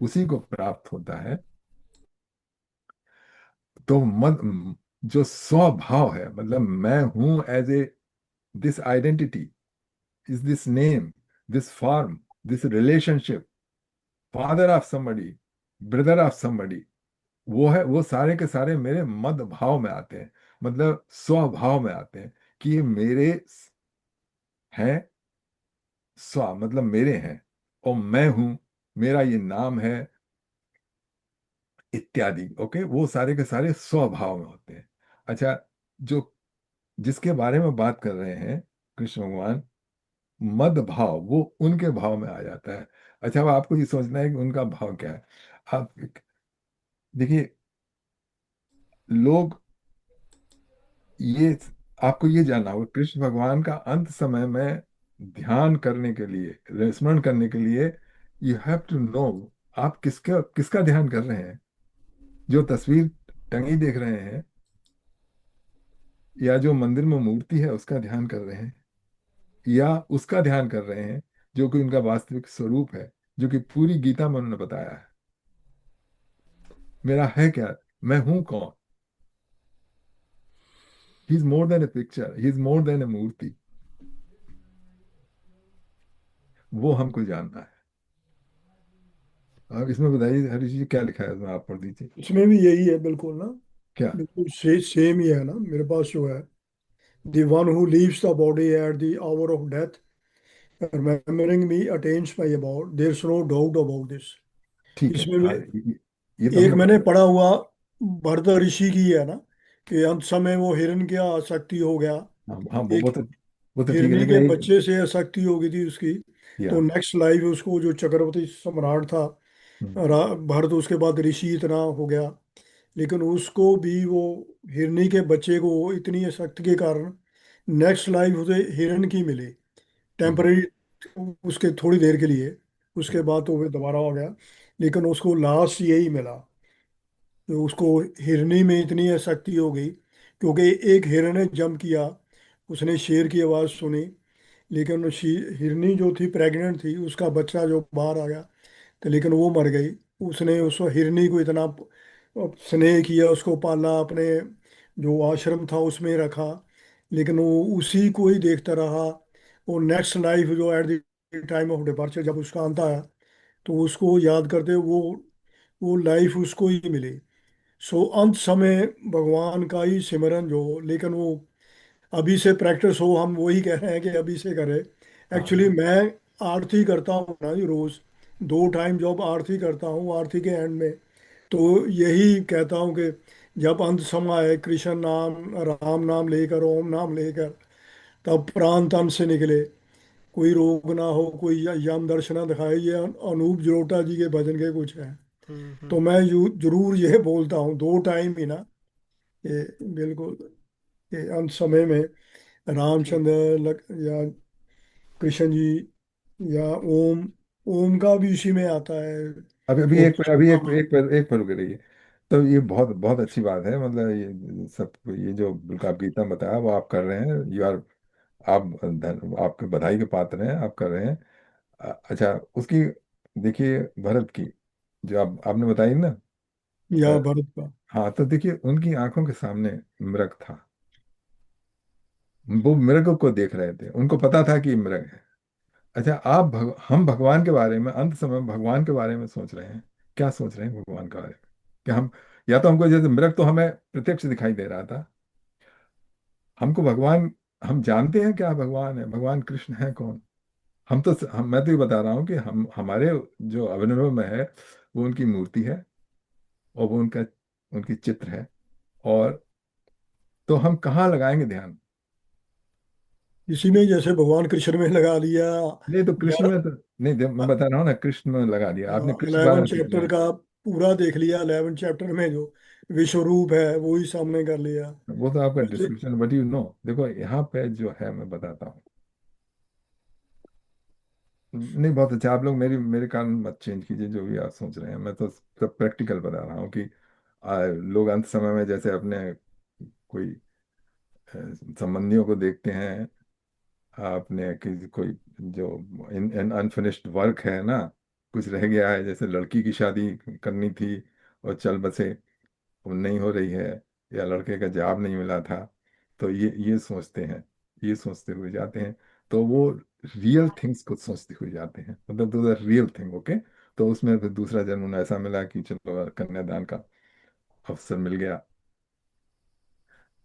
Speaker 2: उसी को प्राप्त होता है। तो मद, जो स्वभाव है, मतलब मैं हूं as a, this identity, is this name, this form, this relationship, father of somebody, brother of somebody, वो है, वो सारे के सारे मेरे मद भाव में आते हैं, मतलब स्वभाव में आते हैं कि ये मेरे हैं। स्व मतलब मेरे हैं, और मैं हूं, मेरा ये नाम है, इत्यादि। ओके, वो सारे के सारे स्वभाव में होते हैं। अच्छा, जो जिसके बारे में बात कर रहे हैं कृष्ण भगवान, मद भाव, वो उनके भाव में आ जाता है। अच्छा, अब आपको ये सोचना है कि उनका भाव क्या है। आप देखिए, लोग, ये आपको ये जानना होगा, कृष्ण भगवान का अंत समय में ध्यान करने के लिए, स्मरण करने के लिए, यू हैव टू नो आप किसका किसका ध्यान कर रहे हैं। जो तस्वीर टंगी देख रहे हैं, या जो मंदिर में मूर्ति है उसका ध्यान कर रहे हैं, या उसका ध्यान कर रहे हैं जो कि उनका वास्तविक स्वरूप है, जो कि पूरी गीता में उन्होंने बताया है। मेरा है क्या, मैं हूं कौन। He is more than a picture, he is more than a मूर्ति। वो हमको जानना है। अब इसमें बताइए हरीश जी, क्या लिखा है इसमें, आप पढ़ दीजिए।
Speaker 5: इसमें भी यही है बिल्कुल ना,
Speaker 2: क्या?
Speaker 5: बिल्कुल सेम ही है ना मेरे पास जो है। The one who leaves the body at the hour of death remembering me attains my about, there's no doubt about this।
Speaker 2: ठीक है,
Speaker 5: इसमें
Speaker 2: हाँ,
Speaker 5: भी
Speaker 2: ये तो
Speaker 5: एक
Speaker 2: हमने
Speaker 5: मैंने
Speaker 2: पढ़ा।
Speaker 5: पढ़ा हुआ भरत ऋषि की है ना, कि अंत समय वो हिरण की आसक्ति हो गया,
Speaker 2: हाँ हाँ,
Speaker 5: एक
Speaker 2: वो तो ठीक है,
Speaker 5: हिरनी
Speaker 2: लेकिन
Speaker 5: के
Speaker 2: एक,
Speaker 5: बच्चे से आसक्ति हो गई थी उसकी।
Speaker 2: या
Speaker 5: तो नेक्स्ट लाइफ उसको जो चक्रवर्ती सम्राट था,
Speaker 2: हम्म,
Speaker 5: भरत उसके बाद ऋषि इतना हो गया, लेकिन उसको भी वो हिरनी के बच्चे को इतनी शक्ति के कारण नेक्स्ट लाइफ उसे हिरण की मिली,
Speaker 2: हम्म,
Speaker 5: टेम्पररी, उसके थोड़ी देर के लिए। उसके
Speaker 2: हम्म,
Speaker 5: बाद तो वो दोबारा हो गया, लेकिन उसको लास्ट यही मिला। तो उसको हिरनी में इतनी शक्ति हो गई, क्योंकि एक हिरण ने जंप किया, उसने शेर की आवाज़ सुनी, लेकिन हिरनी जो थी प्रेग्नेंट थी, उसका बच्चा जो बाहर आ गया, तो लेकिन वो मर गई। उसने उस हिरनी को इतना स्नेह किया, उसको पाला, अपने जो आश्रम था उसमें रखा, लेकिन वो उसी को ही देखता रहा। वो नेक्स्ट लाइफ जो eight the time of departure, जब उसका अंत आया, तो उसको याद करते वो लाइफ उसको ही मिली। सो अंत समय भगवान का ही सिमरन जो, लेकिन वो अभी से प्रैक्टिस हो, हम वही कह रहे हैं कि अभी से करें। एक्चुअली
Speaker 2: हाँ,
Speaker 5: मैं आरती करता हूँ ना जी, रोज 2 टाइम जॉब आरती करता हूँ, आरती के एंड में तो यही कहता हूँ कि जब अंत समय आए, कृष्ण नाम राम नाम लेकर, ओम नाम लेकर, तब प्राण तन से निकले, कोई रोग ना हो, कोई यम दर्शन दिखाए। ये अनूप जलोटा जी के भजन के कुछ हैं। तो
Speaker 1: हम्म।
Speaker 5: मैं जरूर ये बोलता हूँ 2 टाइम ही ना, ये बिल्कुल, ये अंत समय में
Speaker 1: ठीक।
Speaker 5: रामचंद्र या कृष्ण जी, या ओम, ओम का भी इसी में आता है।
Speaker 2: अभी अभी
Speaker 5: वो
Speaker 2: एक अभी एक पर रुक रही है। तो ये बहुत बहुत अच्छी बात है, मतलब ये सब, ये जो बिल्कुल आप गीता में बताया वो आप कर रहे हैं, यू आर, आप आपके बधाई के पात्र हैं, आप कर रहे हैं। अच्छा, उसकी देखिए, भरत की जो आपने बताई ना।
Speaker 5: या
Speaker 2: अ,
Speaker 5: भरत का।
Speaker 2: हाँ, तो देखिए उनकी आंखों के सामने मृग था, वो मृग को देख रहे थे, उनको पता था कि ये मृग है। अच्छा, हम भगवान के बारे में, अंत समय में भगवान के बारे में सोच रहे हैं, क्या सोच रहे हैं भगवान के बारे में? कि हम, या तो हमको जैसे मृग तो हमें प्रत्यक्ष दिखाई दे रहा था, हमको भगवान, हम जानते हैं क्या भगवान है, भगवान कृष्ण है कौन? मैं तो ये बता रहा हूँ कि हम, हमारे जो अनुभव में है वो उनकी मूर्ति है, और वो उनका, उनकी चित्र है। और तो हम कहाँ लगाएंगे ध्यान?
Speaker 5: इसी में जैसे भगवान कृष्ण में लगा लिया,
Speaker 2: नहीं तो
Speaker 5: या
Speaker 2: कृष्ण में तो नहीं, मैं बता रहा हूँ ना, कृष्ण में लगा दिया आपने, कृष्ण
Speaker 5: 11
Speaker 2: बाराती
Speaker 5: चैप्टर
Speaker 2: किया।
Speaker 5: का पूरा देख लिया, 11 चैप्टर में जो विश्व रूप है वो ही सामने कर लिया।
Speaker 2: वो तो आपका
Speaker 5: वैसे
Speaker 2: डिस्क्रिप्शन, बट यू नो, देखो यहाँ पे जो है मैं बताता हूँ। नहीं, बहुत अच्छा, आप लोग मेरे कारण मत चेंज कीजिए जो भी आप सोच रहे हैं, मैं तो सब प्रैक्टिकल बता रहा हूँ कि लोग अंत समय में जैसे अपने कोई अ, संबंधियों को देखते हैं, अपने किसी कोई जो इन अनफिनिश्ड वर्क है ना, कुछ रह गया है, जैसे लड़की की शादी करनी थी और चल बसे, वो नहीं हो रही है, या लड़के का जॉब नहीं मिला था, तो ये सोचते हैं, ये सोचते हुए जाते हैं, तो वो रियल थिंग्स को सोचते हुए जाते हैं, मतलब दो रियल थिंग, ओके। तो उसमें फिर दूसरा जन्म उन्हें ऐसा मिला कि चलो कन्यादान का अवसर मिल गया।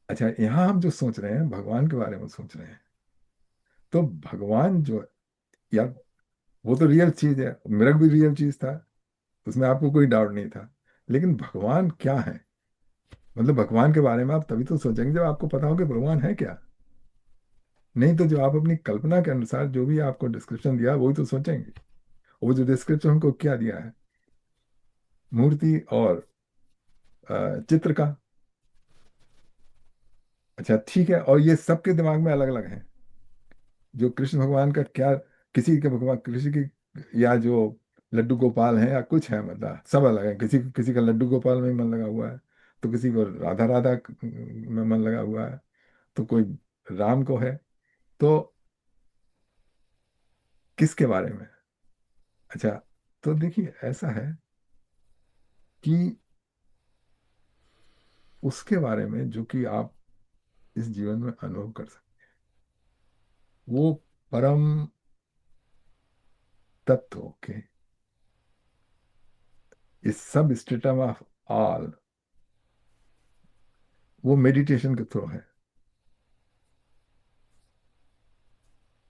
Speaker 2: अच्छा, यहाँ हम जो सोच रहे हैं भगवान के बारे में सोच रहे हैं, तो भगवान जो, यार, वो तो रियल चीज है, मृग भी रियल चीज था, उसमें आपको कोई डाउट नहीं था। लेकिन भगवान क्या है, मतलब भगवान के बारे में आप तभी तो सोचेंगे जब आपको पता हो कि भगवान है क्या। नहीं तो जो आप अपनी कल्पना के अनुसार जो भी आपको डिस्क्रिप्शन दिया वही तो सोचेंगे। वो जो डिस्क्रिप्शन हमको क्या दिया है, मूर्ति और चित्र का। अच्छा ठीक है, और ये सबके दिमाग में अलग अलग है, जो कृष्ण भगवान का क्या, किसी के भगवान कृष्ण की, या जो लड्डू गोपाल है या कुछ है, मतलब सब अलग है, किसी किसी का लड्डू गोपाल में मन लगा हुआ है, तो किसी को राधा राधा में मन लगा हुआ है, तो कोई राम को है, तो किसके बारे में? अच्छा, तो देखिए ऐसा है कि उसके बारे में जो कि आप इस जीवन में अनुभव कर सकते, वो परम तत्व के, इस सब स्टेटम ऑफ ऑल, वो मेडिटेशन के थ्रू है,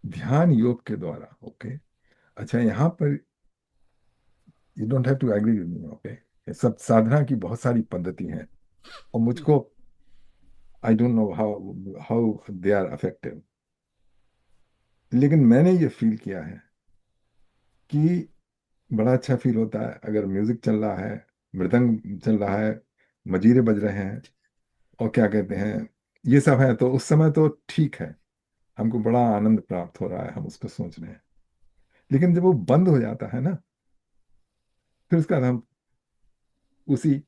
Speaker 2: ध्यान योग के द्वारा, ओके। अच्छा, यहाँ पर you don't have to agree with me, okay, ये सब साधना की बहुत सारी पद्धति हैं, और मुझको, I don't know how how they are affective, लेकिन मैंने ये फील किया है कि बड़ा अच्छा फील होता है अगर म्यूजिक चल रहा है, मृदंग चल रहा है, मजीरे बज रहे हैं और क्या कहते हैं, ये सब है, तो उस समय तो ठीक है, हमको बड़ा आनंद प्राप्त हो रहा है, हम उसको सोच रहे हैं। लेकिन जब वो बंद हो जाता है ना, फिर उसका हम उसी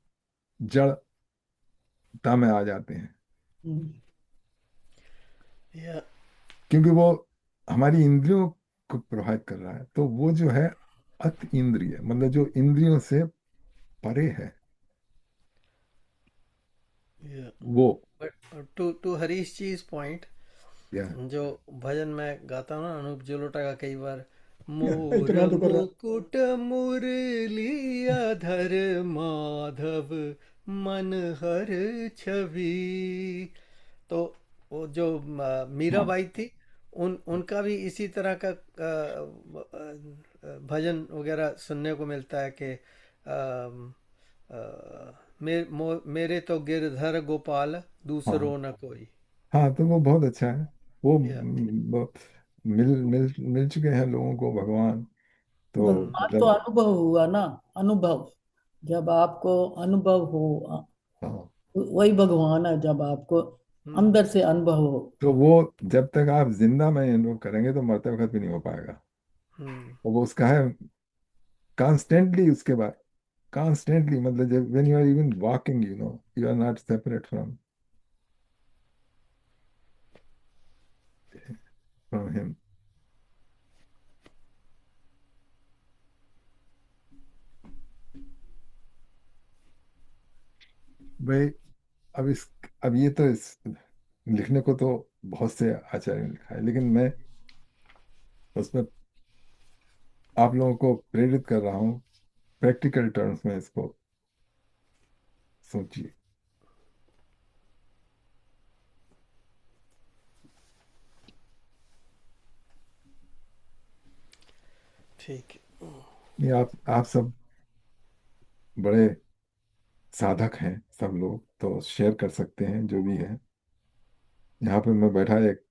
Speaker 2: जड़ता में आ जाते हैं,
Speaker 1: या
Speaker 2: क्योंकि वो हमारी इंद्रियों को प्रभावित कर रहा है। तो वो जो है अत इंद्रिय, मतलब जो इंद्रियों से परे है,
Speaker 1: या
Speaker 2: वो
Speaker 1: बट टू हरीश चीज पॉइंट,
Speaker 2: या
Speaker 1: जो भजन में गाता हूँ ना अनूप जलोटा का, कई बार मोर
Speaker 5: इतना तो कर रहा
Speaker 1: मुकुट मुरलिया धर माधव मन हर छवि। तो वो जो
Speaker 2: हाँ
Speaker 1: मीराबाई थी, उन उनका भी इसी तरह का भजन वगैरह सुनने को मिलता है कि मेरे तो गिरधर गोपाल
Speaker 2: हाँ
Speaker 1: दूसरो न कोई।
Speaker 2: हाँ, तो वो बहुत अच्छा है।
Speaker 1: या
Speaker 2: वो मिल मिल मिल चुके हैं लोगों को भगवान, तो
Speaker 6: भगवान तो
Speaker 2: जब
Speaker 6: अनुभव हुआ ना। अनुभव, जब आपको अनुभव हो,
Speaker 2: हाँ,
Speaker 6: वही भगवान है, जब आपको
Speaker 1: हम्म
Speaker 6: अंदर से अनुभव हो।
Speaker 2: तो वो जब तक आप जिंदा में इन्वॉल्व करेंगे तो मरते वक्त भी नहीं हो पाएगा।
Speaker 1: हम्म
Speaker 2: और वो उसका है कॉन्स्टेंटली, उसके बाद कॉन्स्टेंटली, मतलब जब when you are even walking, you are not separate from him. भाई, अब ये तो लिखने को तो बहुत से आचार्यों ने लिखा है, लेकिन मैं उसमें आप लोगों को प्रेरित कर रहा हूँ, प्रैक्टिकल टर्म्स में इसको सोचिए।
Speaker 1: ठीक है।
Speaker 2: ये आप सब बड़े साधक हैं, सब लोग तो शेयर कर सकते हैं जो भी है। यहाँ पे मैं बैठा एक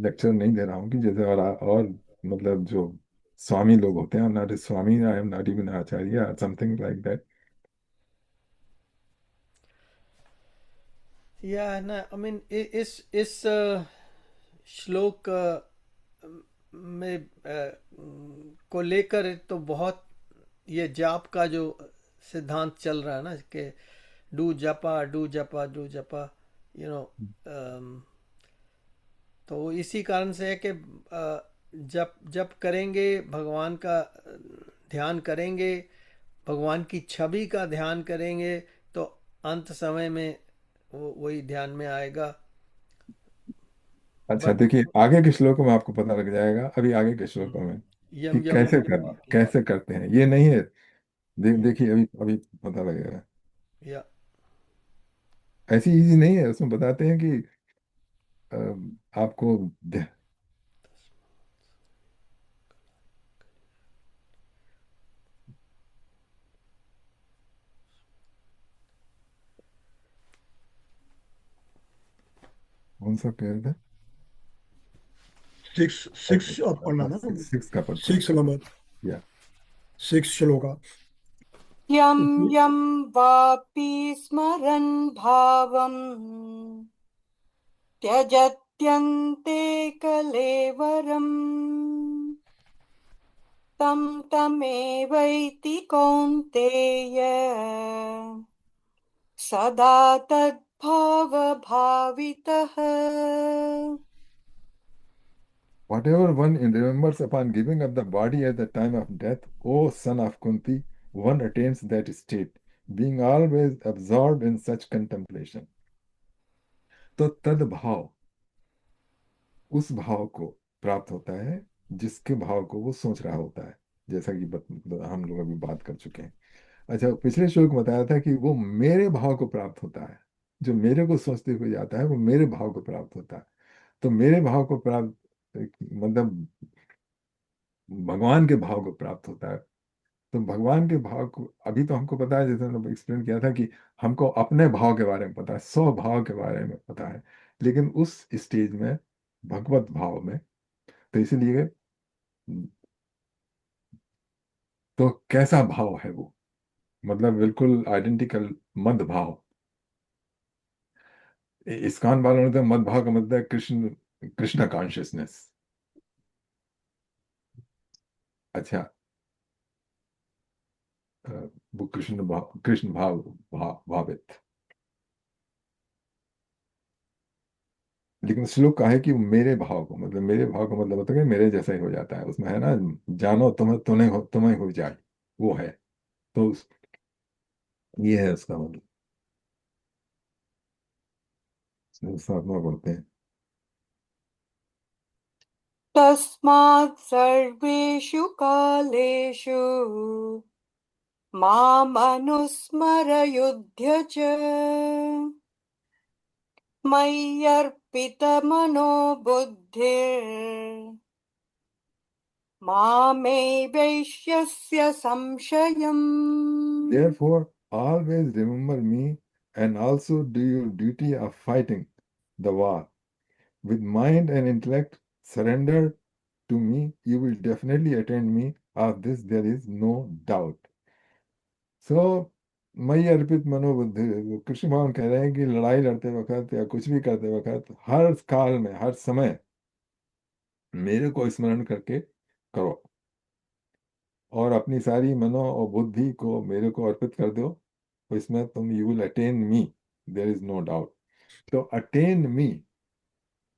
Speaker 2: लेक्चर नहीं दे रहा हूँ कि जैसे और मतलब जो स्वामी लोग होते हैं, I am not a Swami, I am not even Acharya, something like that.
Speaker 1: या ना, आई मीन इस श्लोक में को लेकर तो बहुत ये जाप का जो सिद्धांत चल रहा है ना, कि डू जपा डू जपा डू जपा, यू नो, तो इसी कारण से है कि जब जब करेंगे भगवान का ध्यान करेंगे, भगवान की छवि का ध्यान करेंगे, तो अंत समय में वो वही ध्यान में आएगा।
Speaker 2: अच्छा,
Speaker 1: बट
Speaker 2: देखिए आगे के श्लोकों में आपको पता लग जाएगा, अभी आगे के श्लोकों में कि
Speaker 1: यम यम या
Speaker 2: कैसे करते हैं, ये नहीं है।
Speaker 1: हम्म,
Speaker 2: देखिए अभी अभी पता लगेगा।
Speaker 1: या
Speaker 2: ऐसी इजी नहीं है, उसमें बताते हैं कि अ, आपको कौन सा कह रहे थे?
Speaker 5: सिक्स सिक्स आप पढ़ना ना।
Speaker 2: सिक्स का पढ़ते हैं।
Speaker 5: 6 नंबर,
Speaker 2: या
Speaker 5: 6 श्लोका।
Speaker 4: यं
Speaker 5: इसमें
Speaker 4: यं वापि स्मरन् भावम् त्यजत्यन्ते कलेवरम् तं तमेवैति कौन्तेय सदा तद्भावभावितः।
Speaker 2: whatever one remembers upon giving up the body at the time of death, O son of Kunti, one attains that state, being always absorbed in such contemplation. तो तद्भाव, उस भाव को प्राप्त होता है जिसके भाव को वो सोच रहा होता है, जैसा कि हम लोग अभी बात कर चुके हैं। अच्छा, पिछले श्लोक में बताया था कि वो मेरे भाव को प्राप्त होता है, जो मेरे को सोचते हुए जाता है वो मेरे भाव को प्राप्त होता है। तो मेरे भाव को प्राप्त, मतलब भगवान के भाव को प्राप्त होता है। तो भगवान के भाव को अभी तो हमको पता है, जैसे हमने एक्सप्लेन किया था कि हमको अपने भाव के बारे में पता है, स्वभाव के बारे में पता है, लेकिन उस स्टेज में भगवत भाव में, तो इसीलिए, तो कैसा भाव है वो, मतलब बिल्कुल आइडेंटिकल मद भाव। इस्कॉन वालों ने तो मद भाव का मतलब है कृष्ण, कृष्ण कॉन्शियसनेस। अच्छा, अ, वो कृष्ण भाव, कृष्ण भाव, भावित। लेकिन श्लोक का है कि मेरे भाव को, मतलब मेरे भाव का मतलब होता है कि मेरे जैसा ही हो जाता है। उसमें है ना, जानो तुम्हें, तुम्हें हो जाए, वो है। तो ये है उसका मतलब। साधना बोलते हैं।
Speaker 4: तस्मात् सर्वेषु कालेषु मामनुस्मर युध्य च मय्यर्पितमनो बुद्धिर् मामे वैश्यस्य संशयम्।
Speaker 2: Therefore, always remember me and also do your duty of fighting the war. With mind and intellect surrendered to me, you will definitely attain me. Of this there is no doubt. So, मई अर्पित मनोबुद्धि, वो कृष्ण भगवान कह रहे हैं कि लड़ाई लड़ते वक्त या कुछ भी करते वक्त हर काल में, हर समय मेरे को स्मरण करके करो, और अपनी सारी मनो और बुद्धि को मेरे को अर्पित कर दो। तो इसमें तुम, you will attain me, there is no doubt. तो attain me,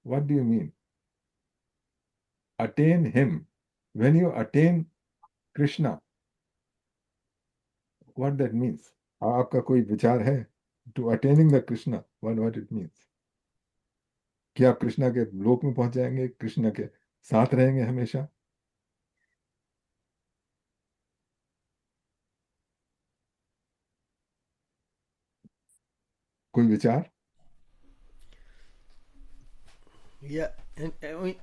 Speaker 2: what do you mean? Attain him, when you attain Krishna, what that means? आपका कोई विचार है? To attaining the Krishna, what it means? कि आप कृष्णा के लोक में पहुंच जाएंगे, कृष्ण के साथ रहेंगे हमेशा? कोई विचार?
Speaker 1: Yeah,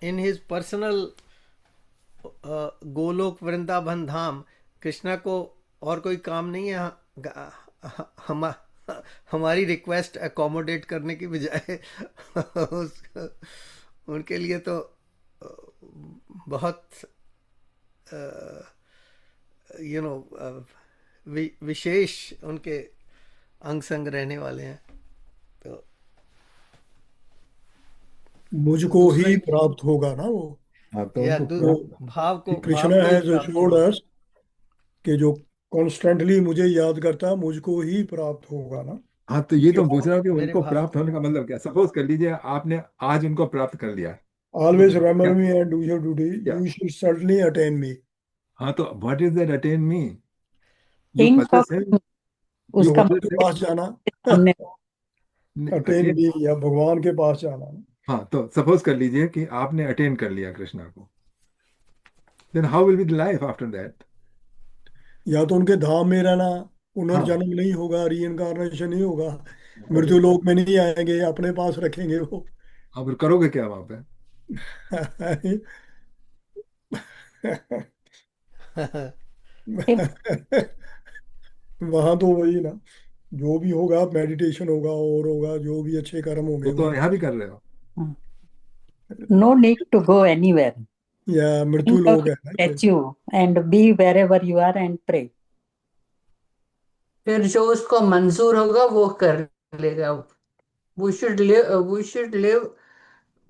Speaker 1: in his personal Golok Vrindavan धाम, कृष्णा को और कोई काम नहीं है हम हमारी रिक्वेस्ट अकोमोडेट करने की बजाय उनके लिए तो बहुत यू नो विशेष उनके अंग संग रहने वाले हैं। तो
Speaker 5: मुझको
Speaker 1: दूसरा
Speaker 5: ही प्राप्त होगा ना वो।
Speaker 2: हाँ, तो
Speaker 1: या
Speaker 2: उनको
Speaker 5: तो
Speaker 1: भाव
Speaker 5: कृष्णा
Speaker 1: को ही
Speaker 5: हैज
Speaker 1: प्राप्त
Speaker 5: assured
Speaker 1: होगा।
Speaker 5: us कि जो कॉन्स्टेंटली मुझे याद करता है मुझको ही प्राप्त होगा ना।
Speaker 2: हाँ, तो ये तो
Speaker 5: क्या
Speaker 2: पूछ रहा हूँ कि
Speaker 1: मेरे
Speaker 2: उनको
Speaker 1: भाव
Speaker 2: प्राप्त होने का मतलब क्या? सपोज कर लीजिए आपने आज उनको प्राप्त कर लिया, तो
Speaker 5: ऑलवेज
Speaker 2: क्या?
Speaker 5: Remember me and do your duty,
Speaker 2: क्या?
Speaker 5: यू शुड सर्टनली अटेन मी।
Speaker 2: हाँ, तो what is that attain me? You
Speaker 7: think
Speaker 2: possess
Speaker 7: of
Speaker 2: him, you
Speaker 7: उसका
Speaker 5: भगवान
Speaker 2: पजेस
Speaker 5: के
Speaker 7: मतलब
Speaker 5: पास जाना।
Speaker 7: सामने।
Speaker 5: Attain
Speaker 2: attain.
Speaker 5: मी या भगवान के पास जाना।
Speaker 2: हाँ, तो सपोज कर लीजिए कि आपने अटेन कर लिया कृष्णा को, then how will be the life after that?
Speaker 5: या तो उनके धाम में रहना,
Speaker 2: हाँ,
Speaker 5: पुनर्जन्म नहीं होगा, रीइंकारनेशन नहीं होगा,
Speaker 2: हाँ,
Speaker 5: मृत्यु लोक में नहीं आएंगे, अपने पास रखेंगे वो।
Speaker 2: अब करोगे क्या वहां पे?
Speaker 5: वहां तो वही ना, जो भी होगा मेडिटेशन होगा और होगा, जो भी अच्छे कर्म होंगे
Speaker 2: तो
Speaker 5: वो।
Speaker 2: यहाँ भी कर रहे हो।
Speaker 7: No need to go anywhere.
Speaker 5: या मृत्यु
Speaker 7: थिंक ऑफ
Speaker 5: लोक है ना ये।
Speaker 7: Statue and be wherever you are and pray.
Speaker 3: फिर जो उसको मंजूर होगा वो कर लेगा। We should live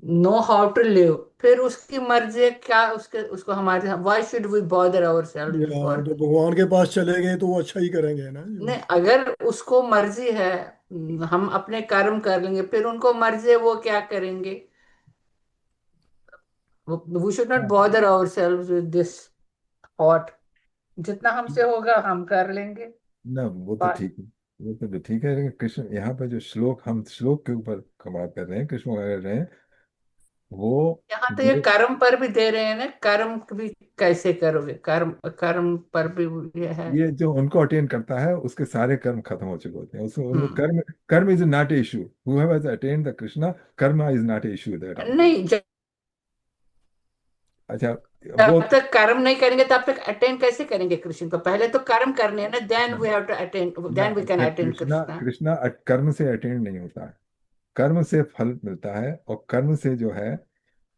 Speaker 3: know how to live. फिर उसकी मर्जी है क्या, उसके उसको हमारे, why should we bother ourselves
Speaker 5: या
Speaker 3: फॉर।
Speaker 5: तो भगवान के पास चले गए तो वो अच्छा ही करेंगे ना जो।
Speaker 3: नहीं, अगर उसको मर्जी है हम अपने कर्म कर लेंगे, फिर उनको मर्जी है वो क्या करेंगे। वी शुड नॉट
Speaker 2: हाँ,
Speaker 3: bother ourselves with this thought. जितना हमसे होगा हम कर लेंगे।
Speaker 2: ना वो तो ठीक है, वो तो ठीक है, लेकिन कृष्ण यहाँ पर जो श्लोक, हम श्लोक के ऊपर बात कर रहे हैं, कृष्ण कर रहे हैं, वो
Speaker 3: यहाँ तो ये
Speaker 2: ये
Speaker 3: कर्म पर भी दे रहे हैं ना, कर्म भी कैसे करोगे, कर्म कर्म पर भी ये है।
Speaker 2: ये जो उनको अटेन करता है उसके सारे कर्म खत्म हो चुके होते हैं। उसको उनको
Speaker 3: hmm.
Speaker 2: Karma, karma is not a issue. Whoever has attend the Krishna, karma is not a issue that of.
Speaker 3: नहीं,
Speaker 2: अच्छा, वो
Speaker 3: जब तक कर्म नहीं करेंगे तब तक अटेन कैसे करेंगे कृष्ण को। पहले तो कर्म करने हैं ना, then we have to attain,
Speaker 2: ना,
Speaker 3: then we can attain
Speaker 2: Krishna
Speaker 3: Krishna.
Speaker 2: Krishna कर्म से अटेन नहीं होता है। कर्म से फल मिलता है, और कर्म से जो है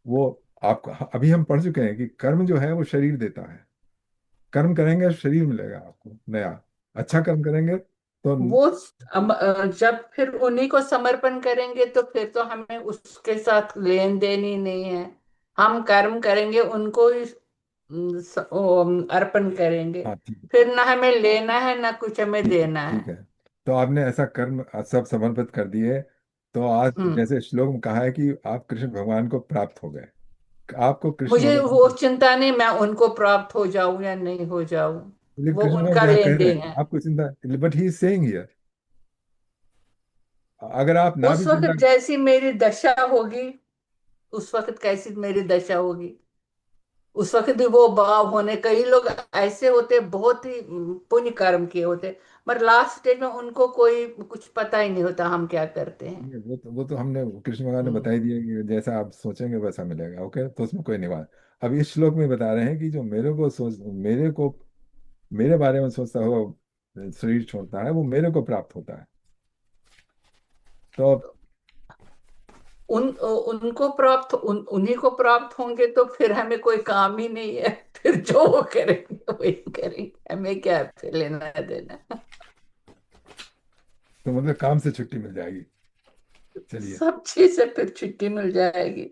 Speaker 2: वो, आपको अभी हम पढ़ चुके हैं कि कर्म जो है वो शरीर देता है। कर्म करेंगे शरीर मिलेगा आपको नया। अच्छा कर्म करेंगे तो
Speaker 3: वो जब फिर उन्हीं को समर्पण करेंगे तो फिर तो हमें उसके साथ लेन देन ही नहीं है। हम कर्म करेंगे, उनको ही अर्पण करेंगे।
Speaker 2: हाँ ठीक है।
Speaker 3: फिर ना हमें लेना है ना कुछ हमें
Speaker 2: ठीक है
Speaker 3: देना है।
Speaker 2: ठीक है। तो आपने ऐसा कर्म सब समर्पित कर दिए, तो आज
Speaker 3: हम्म।
Speaker 2: जैसे श्लोक में कहा है कि आप कृष्ण भगवान को प्राप्त हो गए, आपको कृष्ण
Speaker 3: मुझे
Speaker 2: भगवान
Speaker 3: वो
Speaker 2: को,
Speaker 3: चिंता नहीं, मैं उनको प्राप्त हो जाऊं या नहीं हो जाऊं,
Speaker 2: लेकिन
Speaker 3: वो
Speaker 2: कृष्ण भगवान
Speaker 3: उनका
Speaker 2: यहाँ
Speaker 3: लेन
Speaker 2: कह रहे
Speaker 3: देन
Speaker 2: हैं
Speaker 3: है।
Speaker 2: आपको चिंता, but he is saying here, अगर आप ना भी
Speaker 3: उस
Speaker 2: चिंता।
Speaker 3: वक्त जैसी मेरी दशा होगी, उस वक्त कैसी मेरी दशा होगी, उस वक्त भी वो भाव होने। कई लोग ऐसे होते बहुत ही पुण्य कर्म किए होते, पर लास्ट स्टेज में उनको कोई कुछ पता ही नहीं होता हम क्या करते हैं।
Speaker 2: वो तो हमने कृष्ण भगवान ने
Speaker 1: हम्म,
Speaker 2: बता ही दिया कि जैसा आप सोचेंगे वैसा मिलेगा, ओके, तो उसमें कोई नहीं बात। अब इस श्लोक में बता रहे हैं कि जो मेरे को मेरे बारे में सोचता हो, शरीर छोड़ता है, वो मेरे को प्राप्त होता है। तो
Speaker 3: उनको प्राप्त उन्हीं को प्राप्त होंगे तो फिर हमें कोई काम ही नहीं है। फिर जो वो करेंगे वही करेंगे, हमें क्या फिर लेना देना।
Speaker 2: मतलब काम से छुट्टी मिल जाएगी। चलिए।
Speaker 3: सब चीज से फिर छुट्टी मिल जाएगी।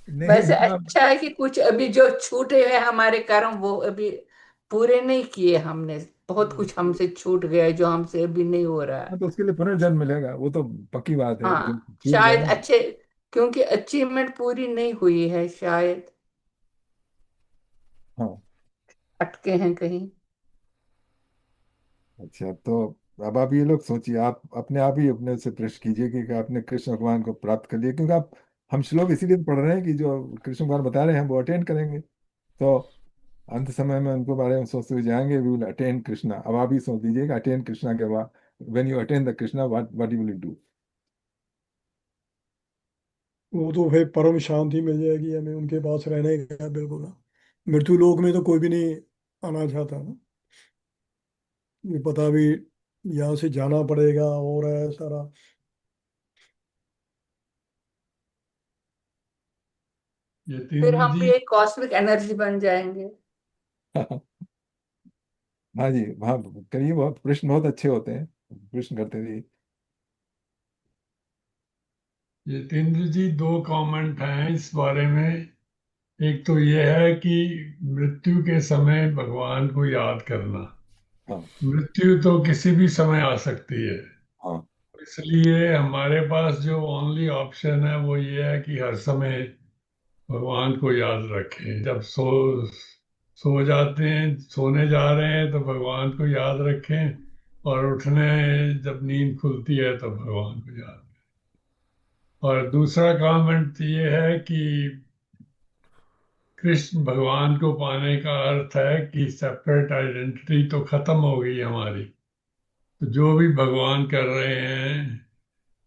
Speaker 2: नहीं
Speaker 3: वैसे
Speaker 2: मतलब
Speaker 3: अच्छा है कि कुछ अभी जो छूटे हुए हमारे कर्म वो अभी पूरे नहीं किए हमने। बहुत
Speaker 1: हम्म,
Speaker 3: कुछ हमसे छूट गया है जो हमसे अभी नहीं हो रहा
Speaker 2: हाँ,
Speaker 3: है।
Speaker 2: तो उसके लिए पुनर्जन्म मिलेगा, वो तो पक्की बात है, जो
Speaker 3: हाँ,
Speaker 2: छूट गया
Speaker 3: शायद
Speaker 2: ना।
Speaker 3: अच्छे, क्योंकि अचीवमेंट पूरी नहीं हुई है शायद,
Speaker 2: हाँ।
Speaker 3: अटके हैं कहीं।
Speaker 2: अच्छा, तो अब आप ये लोग सोचिए, आप अपने आप ही अपने से प्रश्न कीजिए कि आपने कृष्ण भगवान को प्राप्त कर लिया, क्योंकि आप, हम श्लोक इसीलिए तो पढ़ रहे हैं कि जो कृष्ण भगवान बता रहे हैं वो अटेंड करेंगे, तो अंत समय में उनको बारे में सोचते हुए जाएंगे, वी विल अटेन कृष्णा। अब आप ही सोच लीजिएगा अटेन कृष्णा के बाद, when you attain the Krishna, what you will do.
Speaker 5: वो तो फिर परम शांति मिल जाएगी हमें उनके पास रहने का, बिल्कुल ना। मृत्यु लोक में तो कोई भी नहीं आना चाहता ना। ये पता भी, यहाँ से जाना पड़ेगा और है सारा।
Speaker 3: फिर
Speaker 8: यतीन्द्र
Speaker 3: हम
Speaker 8: जी,
Speaker 3: भी एक कॉस्मिक एनर्जी बन जाएंगे।
Speaker 2: हाँ जी, हाँ, करिए, बहुत प्रश्न बहुत अच्छे होते हैं, प्रश्न करते रहिए।
Speaker 8: यतीन्द्र जी, दो कमेंट हैं इस बारे में। एक तो ये है कि मृत्यु के समय भगवान को याद करना।
Speaker 2: हाँ
Speaker 8: मृत्यु तो किसी भी समय आ सकती है,
Speaker 2: हाँ।
Speaker 8: इसलिए हमारे पास जो ओनली ऑप्शन है वो ये है कि हर समय भगवान को याद रखें। जब सो जाते हैं, सोने जा रहे हैं तो भगवान को याद रखें, और उठने जब नींद खुलती है तो भगवान को याद। और दूसरा कमेंट ये है कि कृष्ण भगवान को पाने का अर्थ है कि सेपरेट आइडेंटिटी तो खत्म हो गई हमारी। तो जो भी भगवान कर रहे हैं,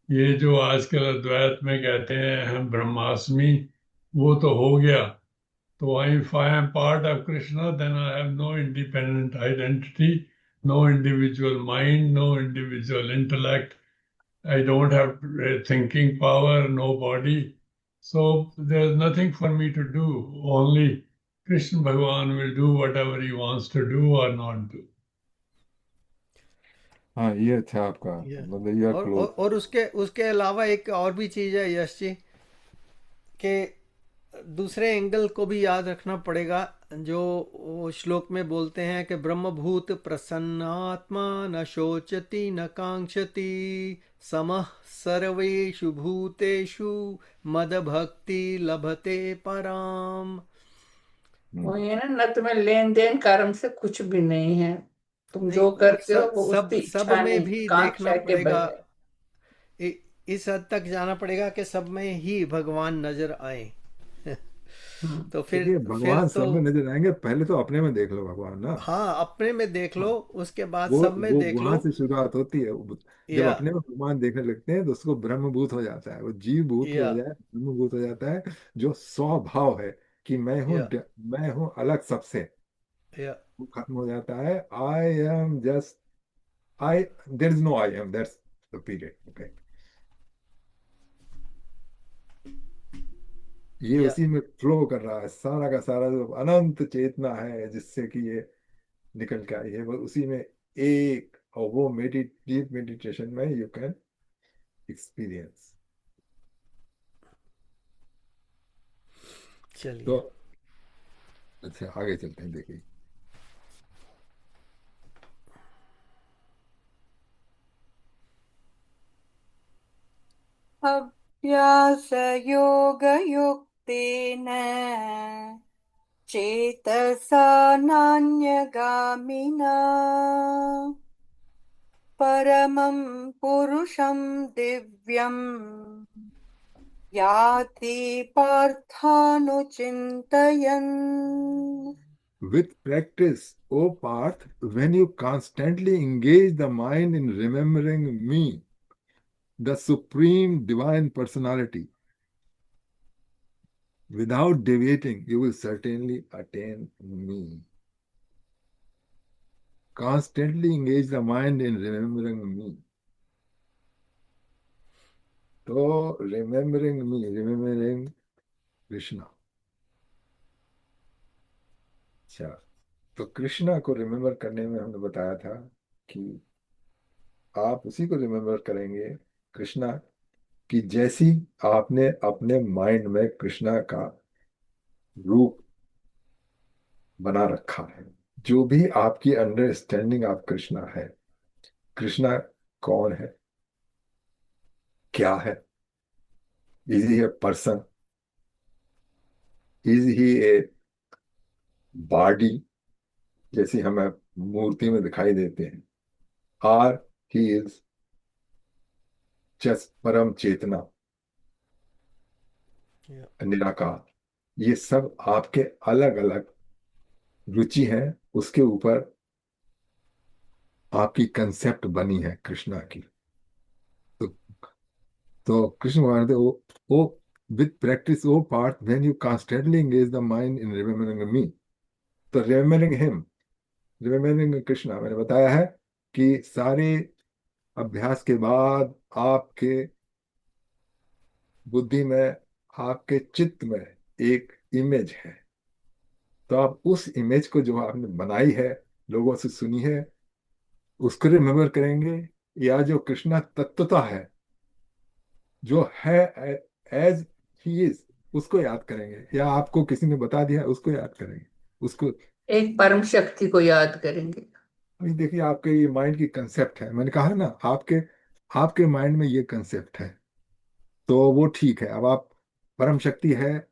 Speaker 8: ये जो आजकल अद्वैत में कहते हैं हम ब्रह्मास्मि, वो तो हो गया। तो if I am part of Krishna, then I have no independent identity, no individual mind, no individual intellect. I don't have thinking power, no body. So there's nothing for me to do. Only Krishna Bhagavan will do whatever he wants to do or not do.
Speaker 2: हाँ, ये अच्छा आपका,
Speaker 1: ये
Speaker 2: मतलब you are close.
Speaker 1: और उसके उसके अलावा एक और भी चीज़ है यश जी, कि दूसरे एंगल को भी याद रखना पड़ेगा। जो वो श्लोक में बोलते हैं कि ब्रह्मभूत प्रसन्नात्मा न शोचति न कांक्षति समः सर्वेषु भूतेषु मद भक्ति लभते पराम।
Speaker 2: हम्म।
Speaker 3: वो ये ना, न तुम्हें लेन देन कर्म से कुछ भी नहीं है। तुम
Speaker 1: नहीं,
Speaker 3: जो
Speaker 1: वो
Speaker 3: करते हो
Speaker 1: सब
Speaker 3: वो
Speaker 1: सब
Speaker 3: उसकी
Speaker 1: सब
Speaker 3: इच्छा
Speaker 1: में
Speaker 3: नहीं,
Speaker 1: भी देखना
Speaker 3: कांक्षा के
Speaker 1: पड़ेगा।
Speaker 3: बगैर।
Speaker 1: इस हद तक जाना पड़ेगा कि सब में ही भगवान नजर आए।
Speaker 3: हम्म।
Speaker 1: तो
Speaker 2: देखिए,
Speaker 1: फिर
Speaker 2: भगवान
Speaker 1: तो
Speaker 2: सब में नजर आएंगे, पहले तो अपने में देख लो भगवान ना।
Speaker 1: हाँ, अपने में देख लो,
Speaker 2: हाँ,
Speaker 1: उसके बाद
Speaker 2: वो
Speaker 1: सब में
Speaker 2: वो
Speaker 1: देख लो।
Speaker 2: वहां से शुरुआत होती है। जब
Speaker 1: या
Speaker 2: अपने में भगवान देखने लगते हैं तो उसको ब्रह्मभूत हो जाता है, वो जीव भूत के
Speaker 1: या
Speaker 2: बजाय ब्रह्मभूत हो जाता है। जो स्वभाव है कि
Speaker 1: या
Speaker 2: मैं हूँ अलग सबसे,
Speaker 1: या
Speaker 2: वो खत्म हो जाता है। I am just, I, there is no I am, that's the period, okay. ये
Speaker 1: या
Speaker 2: उसी में फ्लो कर रहा है, सारा का सारा जो अनंत चेतना है जिससे कि ये निकल के आई है, बस उसी में एक, और वो डीप मेडिटेशन में यू कैन एक्सपीरियंस।
Speaker 1: चलिए।
Speaker 2: तो अच्छा, आगे चलते हैं, देखिए।
Speaker 4: अभ्यासयोगयुक्तेन चेतसा नान्यगामिना परमं पुरुषं दिव्यम् याति पार्थानुचिन्तयन्।
Speaker 2: With practice, O Parth, when you constantly engage the mind in remembering me, the Supreme Divine Personality, without deviating, you will certainly attain me. Constantly engage the mind in remembering me. तो remembering me, remembering Krishna. अच्छा, तो कृष्णा को remember करने में हमने बताया था कि आप उसी को रिमेम्बर करेंगे, कृष्णा, कि जैसी आपने अपने माइंड में कृष्णा का रूप बना रखा है, जो भी आपकी अंडरस्टैंडिंग ऑफ कृष्णा है, कृष्णा कौन है, क्या है, is he a person, is he a body जैसी हमें मूर्ति में दिखाई देते हैं, आर ही इज जस्ट परम चेतना,
Speaker 1: Yeah.
Speaker 2: निराकार। ये सब आपके अलग अलग रुचि है, उसके ऊपर आपकी कंसेप्ट बनी है कृष्णा की। तो कृष्ण भगवान थे वो विथ प्रैक्टिस, वो part when you constantly engage the mind in remembering me, तो रिमेम्बरिंग हिम, रिमेम्बरिंग कृष्णा, मैंने बताया है कि सारे अभ्यास के बाद आपके बुद्धि में, आपके चित्त में एक इमेज है। तो आप उस इमेज को जो आपने बनाई है, लोगों से सुनी है, उसको रिमेम्बर करेंगे, या जो कृष्णा तत्वता है, जो है एज ही इज, उसको याद करेंगे, या आपको किसी ने बता दिया उसको याद करेंगे उसको।
Speaker 3: एक परम शक्ति को याद करेंगे।
Speaker 2: अभी देखिए, आपके ये माइंड की कंसेप्ट है, मैंने कहा ना, आपके आपके माइंड में ये कंसेप्ट है, तो वो ठीक है। अब आप परम शक्ति है,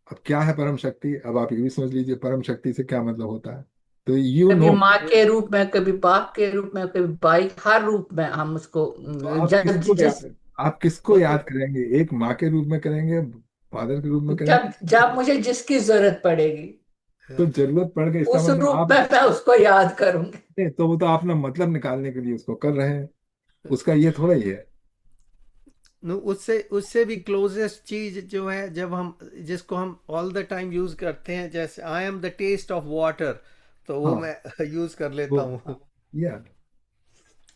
Speaker 2: अब क्या है परम शक्ति, अब आप ये भी समझ लीजिए परम शक्ति से क्या मतलब होता है, तो यू
Speaker 3: कभी
Speaker 2: नो।
Speaker 3: माँ के रूप में, कभी बाप के रूप में, कभी भाई, हर रूप में हम उसको
Speaker 2: तो आप
Speaker 3: जब
Speaker 2: किसको
Speaker 3: जिस
Speaker 2: याद आप किसको
Speaker 1: वो तो
Speaker 2: याद करेंगे, एक माँ के रूप में करेंगे, फादर के रूप में
Speaker 3: जब
Speaker 2: करेंगे?
Speaker 3: जब मुझे जिसकी जरूरत पड़ेगी
Speaker 2: तो जरूरत पड़ गई, इसका
Speaker 3: उस
Speaker 2: मतलब
Speaker 3: रूप
Speaker 2: आप,
Speaker 3: में मैं उसको याद करूंगी।
Speaker 2: नहीं, तो वो तो अपना मतलब निकालने के लिए उसको कर रहे हैं, उसका ये थोड़ा ही है।
Speaker 1: उससे उससे भी क्लोजेस्ट चीज जो है, जब हम जिसको हम ऑल द टाइम यूज करते हैं, जैसे I am the taste of water, तो वो
Speaker 2: हाँ,
Speaker 1: मैं यूज कर लेता
Speaker 2: वो,
Speaker 1: हूँ।
Speaker 2: या,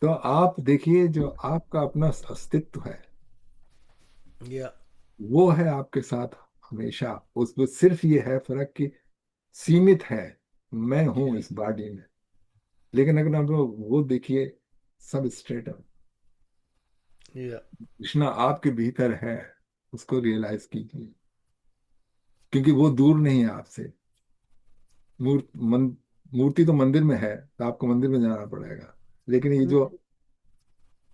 Speaker 2: तो आप देखिए, जो आपका अपना अस्तित्व है,
Speaker 1: या
Speaker 2: वो है आपके साथ हमेशा। उसमें सिर्फ ये है फर्क कि सीमित है, मैं हूं
Speaker 1: या
Speaker 2: इस बॉडी में, लेकिन अगर आप वो देखिए, सब स्ट्रेट है,
Speaker 1: या
Speaker 2: कृष्णा आपके भीतर है, उसको रियलाइज कीजिए, क्योंकि वो दूर नहीं है आपसे। मूर्त मन, मूर्ति तो मंदिर में है, तो आपको मंदिर में जाना पड़ेगा, लेकिन ये जो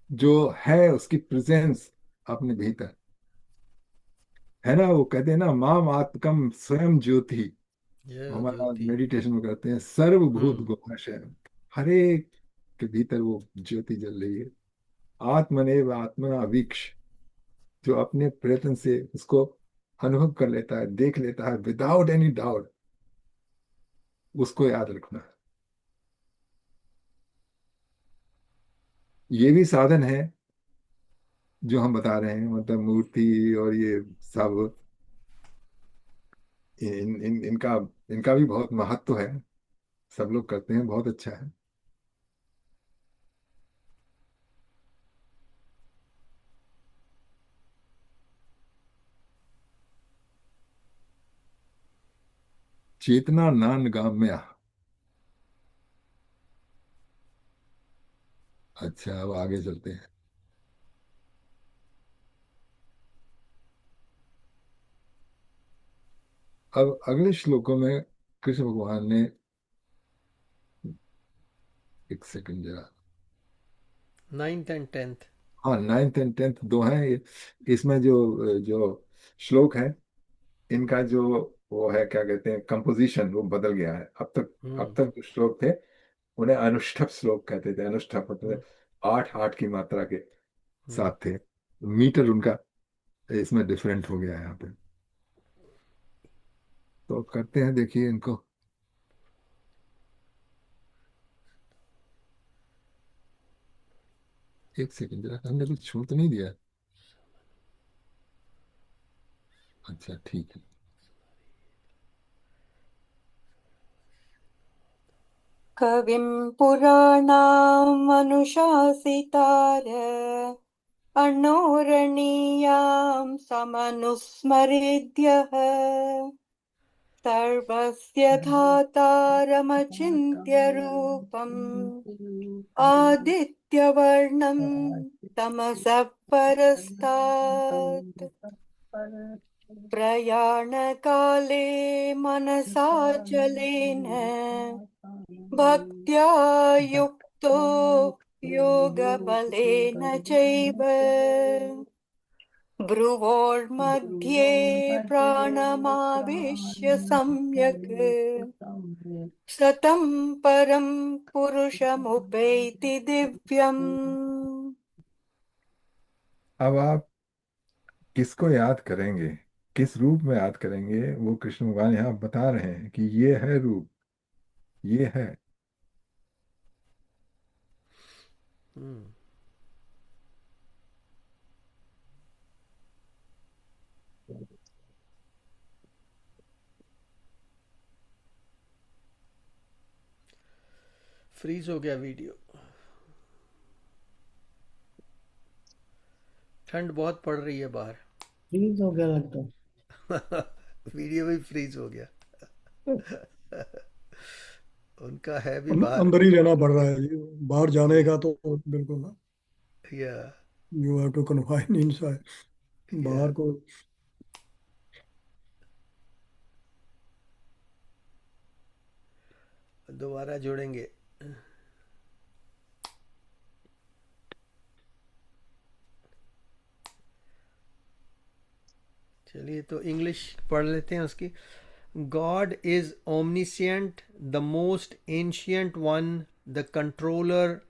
Speaker 2: जो है उसकी प्रेजेंस अपने भीतर है ना। वो कहते हैं ना, माम आत्मकम स्वयं ज्योति, हमारा
Speaker 1: ज्योति।
Speaker 2: मेडिटेशन में करते हैं, सर्वभूत
Speaker 1: हम्म।
Speaker 2: गुहाशय, हर एक के भीतर वो ज्योति जल रही है। आत्मनेव आत्मना वीक्ष, जो अपने प्रयत्न से उसको अनुभव कर लेता है, देख लेता है विदाउट एनी डाउट, उसको याद रखना है। ये भी साधन है जो हम बता रहे हैं, मतलब मूर्ति और ये सब, इनका इनका भी बहुत महत्व है, सब लोग करते हैं, बहुत अच्छा है। चेतना नान गाम्या, अच्छा, अब आगे चलते हैं। अब अगले श्लोकों में कृष्ण भगवान ने, एक सेकंड जरा,
Speaker 1: 9th and 10th।
Speaker 2: हाँ, 9th और 10th दो हैं इसमें जो जो श्लोक है, इनका जो वो है, क्या कहते हैं, कंपोजिशन वो बदल गया है। अब
Speaker 1: हम्म।
Speaker 2: तक जो श्लोक थे उन्हें अनुष्ठप श्लोक कहते थे। अनुष्ठप
Speaker 1: हम्म।
Speaker 2: मतलब आठ आठ की मात्रा के
Speaker 1: हम्म।
Speaker 2: साथ थे। मीटर उनका इसमें डिफरेंट हो गया है यहाँ पे। तो करते हैं, देखिए इनको। एक सेकंड जरा, हमने कुछ छूट नहीं दिया? अच्छा, ठीक है।
Speaker 4: कविं पुराणामनुशासितार अणोरणीयां समनुस्मरेद्यः सर्वस्य धातारमचिन्त्य रूपम् आदित्यवर्णं तमसः परस्तात् प्रयाणकाले मनसाचलेन भक्त्या युक्तो योगबलेन चैव भ्रुवोर्मध्ये प्राणमावेश्य सम्यक् सतं परं पुरुषमुपैति दिव्यम्।
Speaker 2: अब आप किसको याद करेंगे, किस रूप में याद करेंगे, वो कृष्ण भगवान यहाँ बता रहे हैं कि ये है रूप, ये है।
Speaker 1: हम्म। फ्रीज हो गया वीडियो। ठंड बहुत पड़ रही है बाहर।
Speaker 6: फ्रीज हो गया लगता है।
Speaker 1: वीडियो भी फ्रीज हो गया। उनका है भी बाहर।
Speaker 5: अंदर ही रहना पड़ रहा है जी, बाहर जाने का तो बिल्कुल ना।
Speaker 1: या
Speaker 5: you have to confine inside,
Speaker 1: या
Speaker 5: बाहर को।
Speaker 1: दोबारा जुड़ेंगे। चलिए तो इंग्लिश पढ़ लेते हैं उसकी। God is omniscient, the most ancient one, the controller,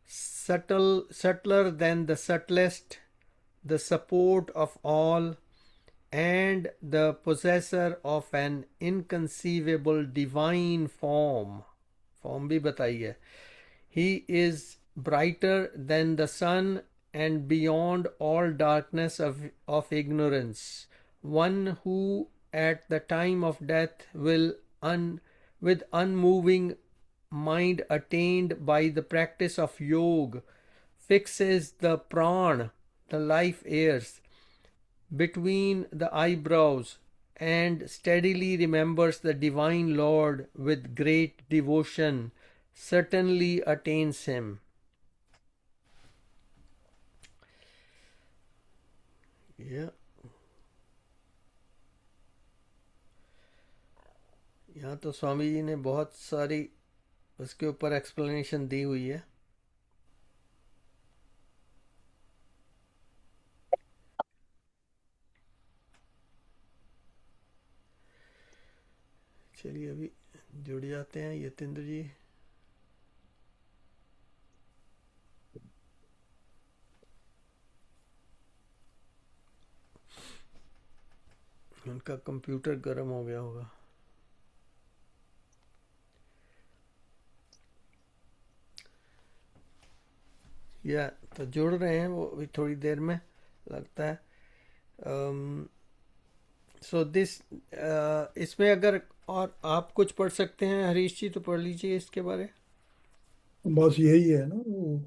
Speaker 1: subtler than the subtlest, the support of all, and the possessor of an inconceivable divine form. Form भी बताइए। He is brighter than the sun and beyond all darkness of ignorance. One who at the time of death with unmoving mind attained by the practice of yoga fixes the pran, the life airs, between the eyebrows and steadily remembers the divine Lord with great devotion certainly attains him. Yeah. यहाँ तो स्वामी जी ने बहुत सारी उसके ऊपर explanation दी हुई है। चलिए अभी जुड़ जाते हैं यतेंद्र जी। उनका कंप्यूटर गर्म हो गया होगा। या तो जुड़ रहे हैं वो अभी थोड़ी देर में लगता है। सो दिस इसमें अगर और आप कुछ पढ़ सकते हैं हरीश जी तो पढ़ लीजिए इसके बारे।
Speaker 5: बस यही है ना वो,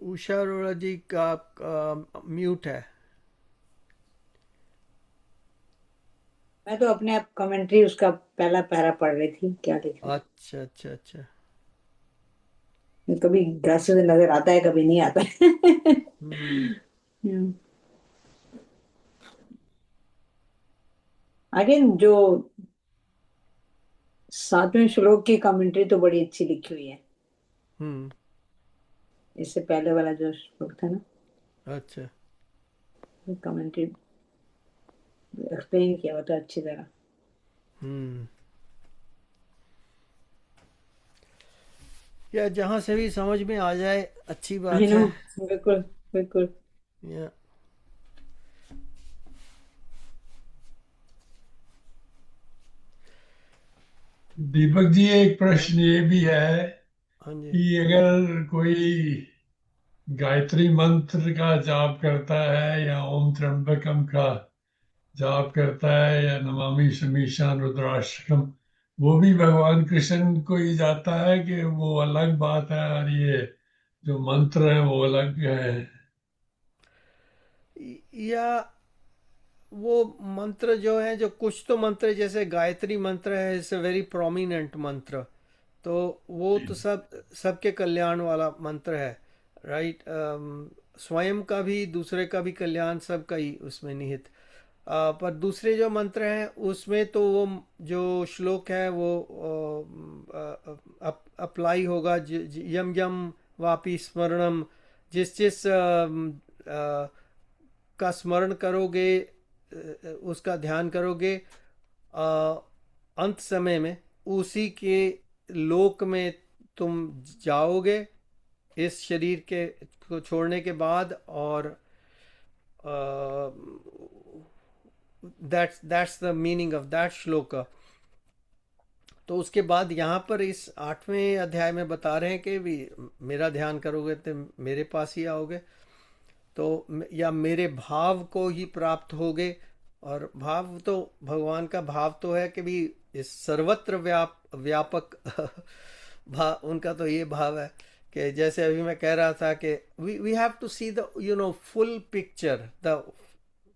Speaker 1: उषा अरोड़ा जी का म्यूट है।
Speaker 9: मैं तो अपने आप कमेंट्री उसका पहला पैरा पढ़ रही थी, क्या लिखा।
Speaker 1: अच्छा अच्छा अच्छा।
Speaker 9: कभी ग्लासेस से नजर आता है, कभी नहीं आता है।
Speaker 1: हम्म।
Speaker 9: अगेन जो 7वें श्लोक की कमेंट्री तो बड़ी अच्छी लिखी हुई है।
Speaker 1: हम्म।
Speaker 9: इससे पहले वाला जो श्लोक था ना,
Speaker 1: अच्छा।
Speaker 9: कमेंट्री एक्सप्लेन किया हुआ था अच्छी तरह।
Speaker 1: हम्म। या जहाँ से भी समझ में आ जाए अच्छी
Speaker 9: आई
Speaker 1: बात
Speaker 9: नो,
Speaker 1: है।
Speaker 9: बिल्कुल बिल्कुल।
Speaker 1: या
Speaker 8: दीपक जी, एक प्रश्न ये भी है
Speaker 1: हाँ जी।
Speaker 8: कि अगर कोई गायत्री मंत्र का जाप करता है या ओम त्र्यंबकम का जाप करता है या नमामि शमीशान रुद्राष्टकम, वो भी भगवान कृष्ण को ही जाता है कि वो अलग बात है और ये जो मंत्र है वो अलग है?
Speaker 1: या वो मंत्र जो है, जो कुछ तो मंत्र जैसे गायत्री मंत्र है, इट्स अ वेरी प्रोमिनेंट मंत्र, तो वो तो सबके कल्याण वाला मंत्र है, राइट। स्वयं का भी दूसरे का भी कल्याण सबका ही उसमें निहित। पर दूसरे जो मंत्र हैं उसमें तो वो जो श्लोक है वो अप्लाई होगा। यम यम वापि स्मरणम, जिस जिस का स्मरण करोगे, उसका ध्यान करोगे, अ, अंत समय में उसी के लोक में तुम जाओगे इस शरीर के को छोड़ने के बाद। और that's the meaning of that श्लोक। तो उसके बाद यहाँ पर इस 8वें अध्याय में बता रहे हैं कि भी मेरा ध्यान करोगे तो मेरे पास ही आओगे, तो या मेरे भाव को ही प्राप्त होगे। और भाव तो भगवान का भाव तो है कि भी इस सर्वत्र व्यापक उनका तो ये भाव है कि जैसे अभी मैं कह रहा था कि we have to see the full picture,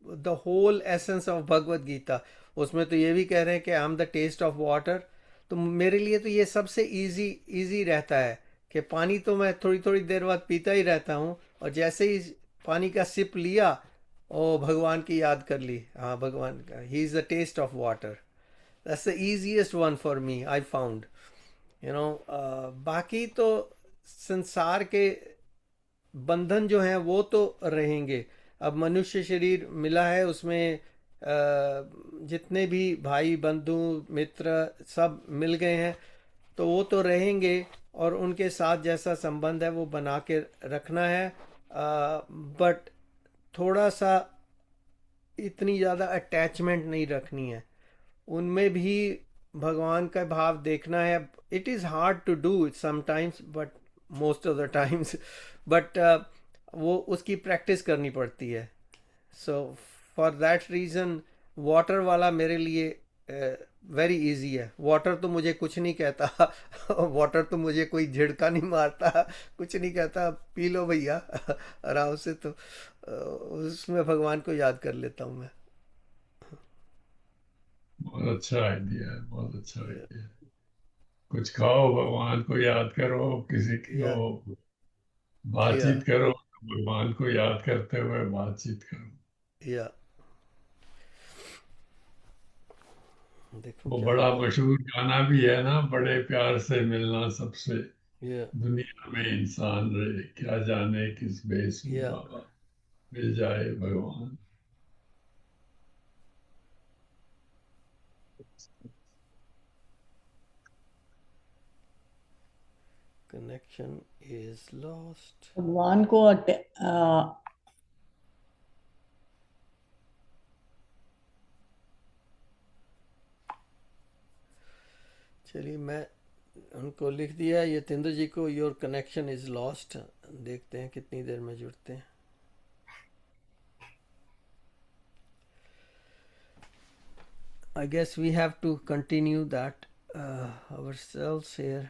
Speaker 1: the whole essence of Bhagavad Gita. उसमें तो ये भी कह रहे हैं कि I am the taste of water. तो मेरे लिए तो ये सबसे इजी इजी रहता है कि पानी तो मैं थोड़ी थोड़ी देर बाद पीता ही रहता हूँ, और जैसे ही पानी का सिप लिया ओ भगवान की याद कर ली। हाँ, भगवान का, he is the taste of water. That's the easiest one for me, I found. बाकी तो संसार के बंधन जो हैं वो तो रहेंगे। अब मनुष्य शरीर मिला है, उसमें जितने भी भाई बंधु मित्र सब मिल गए हैं, तो वो तो रहेंगे और उनके साथ जैसा संबंध है वो बना के रखना है। बट थोड़ा सा इतनी ज़्यादा अटैचमेंट नहीं रखनी है, उनमें भी भगवान का भाव देखना है। It is hard to do it sometimes, but most of the times, but वो उसकी प्रैक्टिस करनी पड़ती है। So for that reason water वाला मेरे लिए वेरी इजी है। वाटर तो मुझे कुछ नहीं कहता वाटर तो मुझे कोई झिड़का नहीं मारता, कुछ नहीं कहता, पी लो भैया आराम से। तो उसमें भगवान को याद कर लेता हूँ मैं।
Speaker 8: बहुत अच्छा आइडिया है, बहुत अच्छा आइडिया है। कुछ खाओ, भगवान को याद करो, किसी
Speaker 1: या
Speaker 8: को
Speaker 1: या
Speaker 8: बातचीत करो, भगवान को याद करते हुए बातचीत करो।
Speaker 1: या देखो
Speaker 8: वो
Speaker 1: क्या
Speaker 8: बड़ा
Speaker 1: हो रहा
Speaker 8: मशहूर गाना भी है ना, बड़े प्यार से मिलना सबसे,
Speaker 1: है। या
Speaker 8: दुनिया में इंसान रहे, क्या जाने किस बेस में
Speaker 1: या
Speaker 8: बाबा मिल जाए भगवान।
Speaker 1: connection is lost।
Speaker 6: भगवान को
Speaker 1: चलिए, मैं उनको लिख दिया यतेंद्र जी को, योर कनेक्शन इज लॉस्ट। देखते हैं कितनी देर में जुड़ते हैं। I guess we have to continue that ourselves here।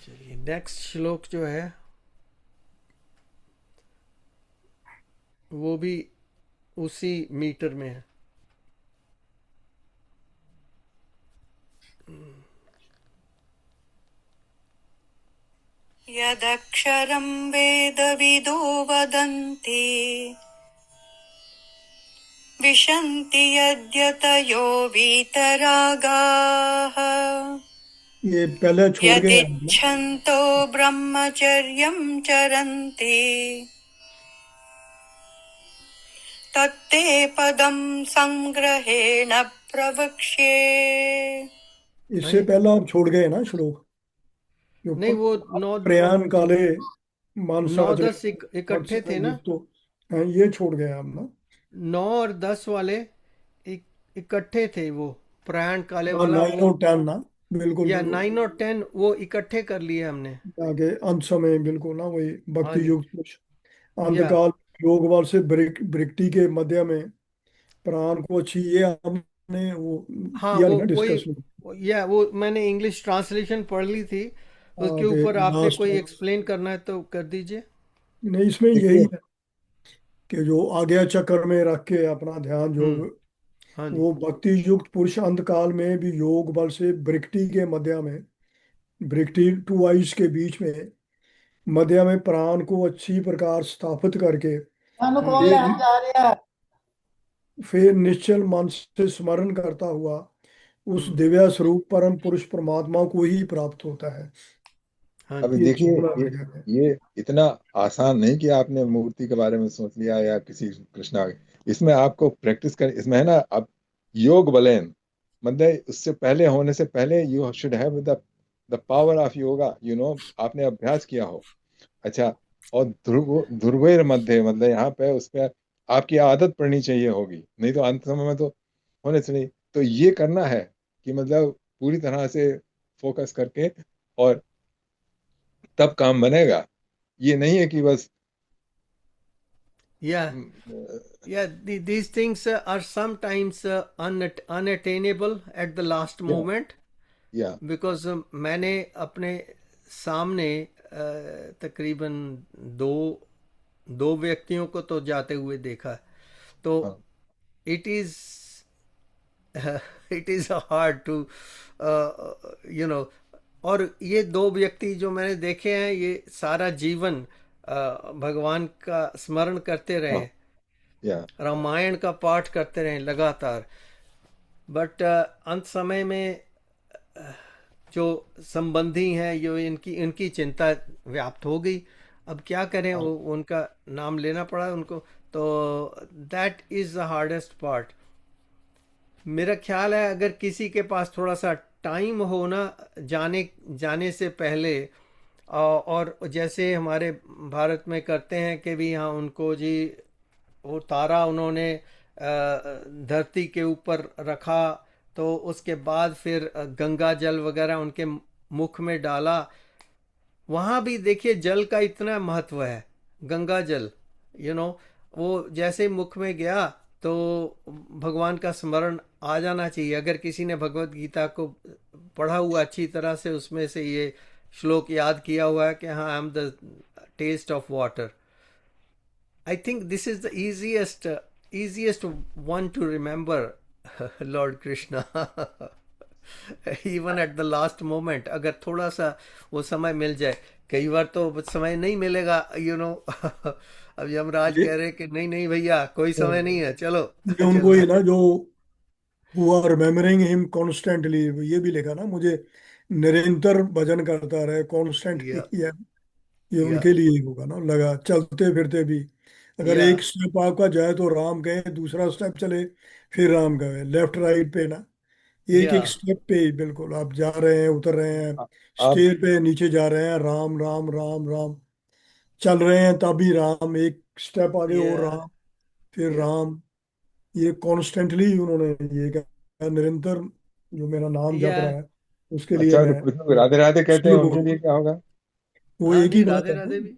Speaker 1: चलिए नेक्स्ट श्लोक जो है वो भी उसी मीटर में है।
Speaker 4: यदक्षरं वेदविदो वदन्ति विशन्ति यद्यतयो वीतरागाः
Speaker 5: ये पहले छोड़ गए हम ना।
Speaker 4: यदिच्छन्तो ब्रह्मचर्यं चरन्ति तत्ते पदं संग्रहेण प्रवक्ष्ये।
Speaker 5: इससे पहला आप छोड़ गए ना श्लोक, जो
Speaker 1: नहीं, वो नौ
Speaker 5: प्रयाण काले
Speaker 1: नौ
Speaker 5: मानसाचर
Speaker 1: 10 इकट्ठे थे ना।
Speaker 5: तो ये छोड़ गए हम ना।
Speaker 1: 9 और 10 वाले इकट्ठे थे, वो प्रयाण काले
Speaker 5: हाँ,
Speaker 1: वाला
Speaker 5: 9
Speaker 1: वो,
Speaker 5: और 10 ना, बिल्कुल
Speaker 1: या
Speaker 5: बिल्कुल
Speaker 1: 9 और 10 वो इकट्ठे कर लिए हमने।
Speaker 5: आगे अंत समय बिल्कुल ना, वही
Speaker 1: हाँ
Speaker 5: भक्ति
Speaker 1: जी।
Speaker 5: युग पुरुष
Speaker 1: या
Speaker 5: अंतकाल योग बल से वृत्ति के मध्य में प्राण को अच्छी, ये हमने वो
Speaker 1: हाँ,
Speaker 5: किया
Speaker 1: वो
Speaker 5: नहीं ना
Speaker 1: कोई,
Speaker 5: डिस्कस में।
Speaker 1: या वो मैंने इंग्लिश ट्रांसलेशन पढ़ ली थी, उसके
Speaker 5: आगे
Speaker 1: ऊपर आपने
Speaker 5: लास्ट
Speaker 1: कोई
Speaker 5: में
Speaker 1: एक्सप्लेन करना है तो कर दीजिए।
Speaker 5: नहीं, इसमें यही
Speaker 2: देखिए
Speaker 5: है कि जो आज्ञा चक्र में रख के अपना ध्यान योग,
Speaker 1: हाँ जी।
Speaker 5: वो भक्ति युक्त पुरुष अंतकाल में भी योग बल से वृत्ति के मध्य में, वृत्ति टू आइज के बीच में मध्य में प्राण को अच्छी प्रकार स्थापित करके
Speaker 6: अनु कौन
Speaker 5: फिर
Speaker 6: लेने जा रहा है?
Speaker 5: फिर निश्चल मन से स्मरण करता हुआ उस
Speaker 1: हम्म,
Speaker 5: दिव्य स्वरूप परम पुरुष परमात्मा को ही प्राप्त होता है।
Speaker 1: हाँ
Speaker 2: अभी
Speaker 1: जी।
Speaker 5: ये
Speaker 2: देखिए,
Speaker 5: छोड़ना
Speaker 2: ये
Speaker 5: लगे है।
Speaker 2: ये इतना आसान नहीं कि आपने मूर्ति के बारे में सोच लिया या किसी कृष्णा, इसमें आपको प्रैक्टिस कर, इसमें है ना, आप योग बलेन, मतलब उससे पहले होने से पहले you should have the power of yoga, आपने अभ्यास किया हो। अच्छा, और ध्रुवेर मध्य, मतलब यहाँ पे उस पे आपकी आदत पड़नी चाहिए होगी, नहीं तो अंत समय में तो होने से नहीं। तो ये करना है कि मतलब पूरी तरह से फोकस करके, और तब काम बनेगा। ये नहीं है कि बस
Speaker 1: या these things are sometimes unattainable at the last
Speaker 2: या
Speaker 1: moment,
Speaker 2: या
Speaker 1: because मैंने अपने सामने तकरीबन दो दो व्यक्तियों को तो जाते हुए देखा, तो
Speaker 2: हाँ
Speaker 1: it is it is hard to you know. और ये दो व्यक्ति जो मैंने देखे हैं, ये सारा जीवन भगवान का स्मरण करते
Speaker 2: हाँ
Speaker 1: रहे,
Speaker 2: या
Speaker 1: रामायण का पाठ करते रहे लगातार, बट अंत समय में जो संबंधी हैं, जो इनकी इनकी चिंता व्याप्त हो गई। अब क्या करें,
Speaker 2: हाँ
Speaker 1: वो उनका नाम लेना पड़ा उनको। तो that is the hardest part. मेरा ख्याल है अगर किसी के पास थोड़ा सा टाइम हो ना, जाने जाने से पहले, और जैसे हमारे भारत में करते हैं कि भी हाँ उनको जी वो तारा उन्होंने धरती के ऊपर रखा, तो उसके बाद फिर गंगा जल वगैरह उनके मुख में डाला। वहाँ भी देखिए जल का इतना महत्व है, गंगा जल, वो जैसे मुख में गया तो भगवान का स्मरण आ जाना चाहिए। अगर किसी ने भगवत गीता को पढ़ा हुआ अच्छी तरह से, उसमें से ये श्लोक याद किया हुआ है कि हाँ, I am the taste of water. I think this is the easiest one to remember, Lord Krishna. Even at the last moment, अगर थोड़ा सा वो समय मिल जाए, कई बार तो समय नहीं मिलेगा, अब यमराज
Speaker 5: ये
Speaker 1: कह रहे कि नहीं नहीं भैया, कोई समय नहीं है, चलो
Speaker 5: ये उनको
Speaker 1: चलना
Speaker 5: ही
Speaker 1: है।
Speaker 5: ना, जो who are remembering him constantly, ये भी लिखा ना, मुझे निरंतर भजन करता रहे कॉन्स्टेंटली।
Speaker 1: या
Speaker 5: ये
Speaker 1: या
Speaker 5: उनके लिए ही होगा ना, लगा चलते फिरते भी। अगर
Speaker 1: या
Speaker 5: एक स्टेप आपका जाए तो राम गए, दूसरा स्टेप चले फिर राम गए, लेफ्ट राइट पे ना, एक
Speaker 1: या
Speaker 5: एक स्टेप पे ही बिल्कुल आप जा रहे हैं, उतर रहे हैं,
Speaker 2: आप
Speaker 5: स्टेयर पे नीचे जा रहे हैं, राम राम राम राम, चल रहे हैं तभी राम, एक स्टेप आगे और
Speaker 1: या
Speaker 5: राम, फिर
Speaker 1: या
Speaker 5: राम। ये कॉन्स्टेंटली उन्होंने ये कहा, निरंतर जो मेरा नाम जप
Speaker 1: या
Speaker 5: रहा है उसके लिए
Speaker 2: अच्छा, तो
Speaker 5: मैं
Speaker 2: कुछ लोग राधे राधे कहते हैं,
Speaker 5: शुरू
Speaker 2: उनके लिए
Speaker 5: हूँ।
Speaker 2: क्या होगा?
Speaker 5: वो
Speaker 1: हाँ
Speaker 5: एक ही
Speaker 1: जी,
Speaker 5: बात
Speaker 1: राधे
Speaker 5: है ना,
Speaker 1: राधे भी।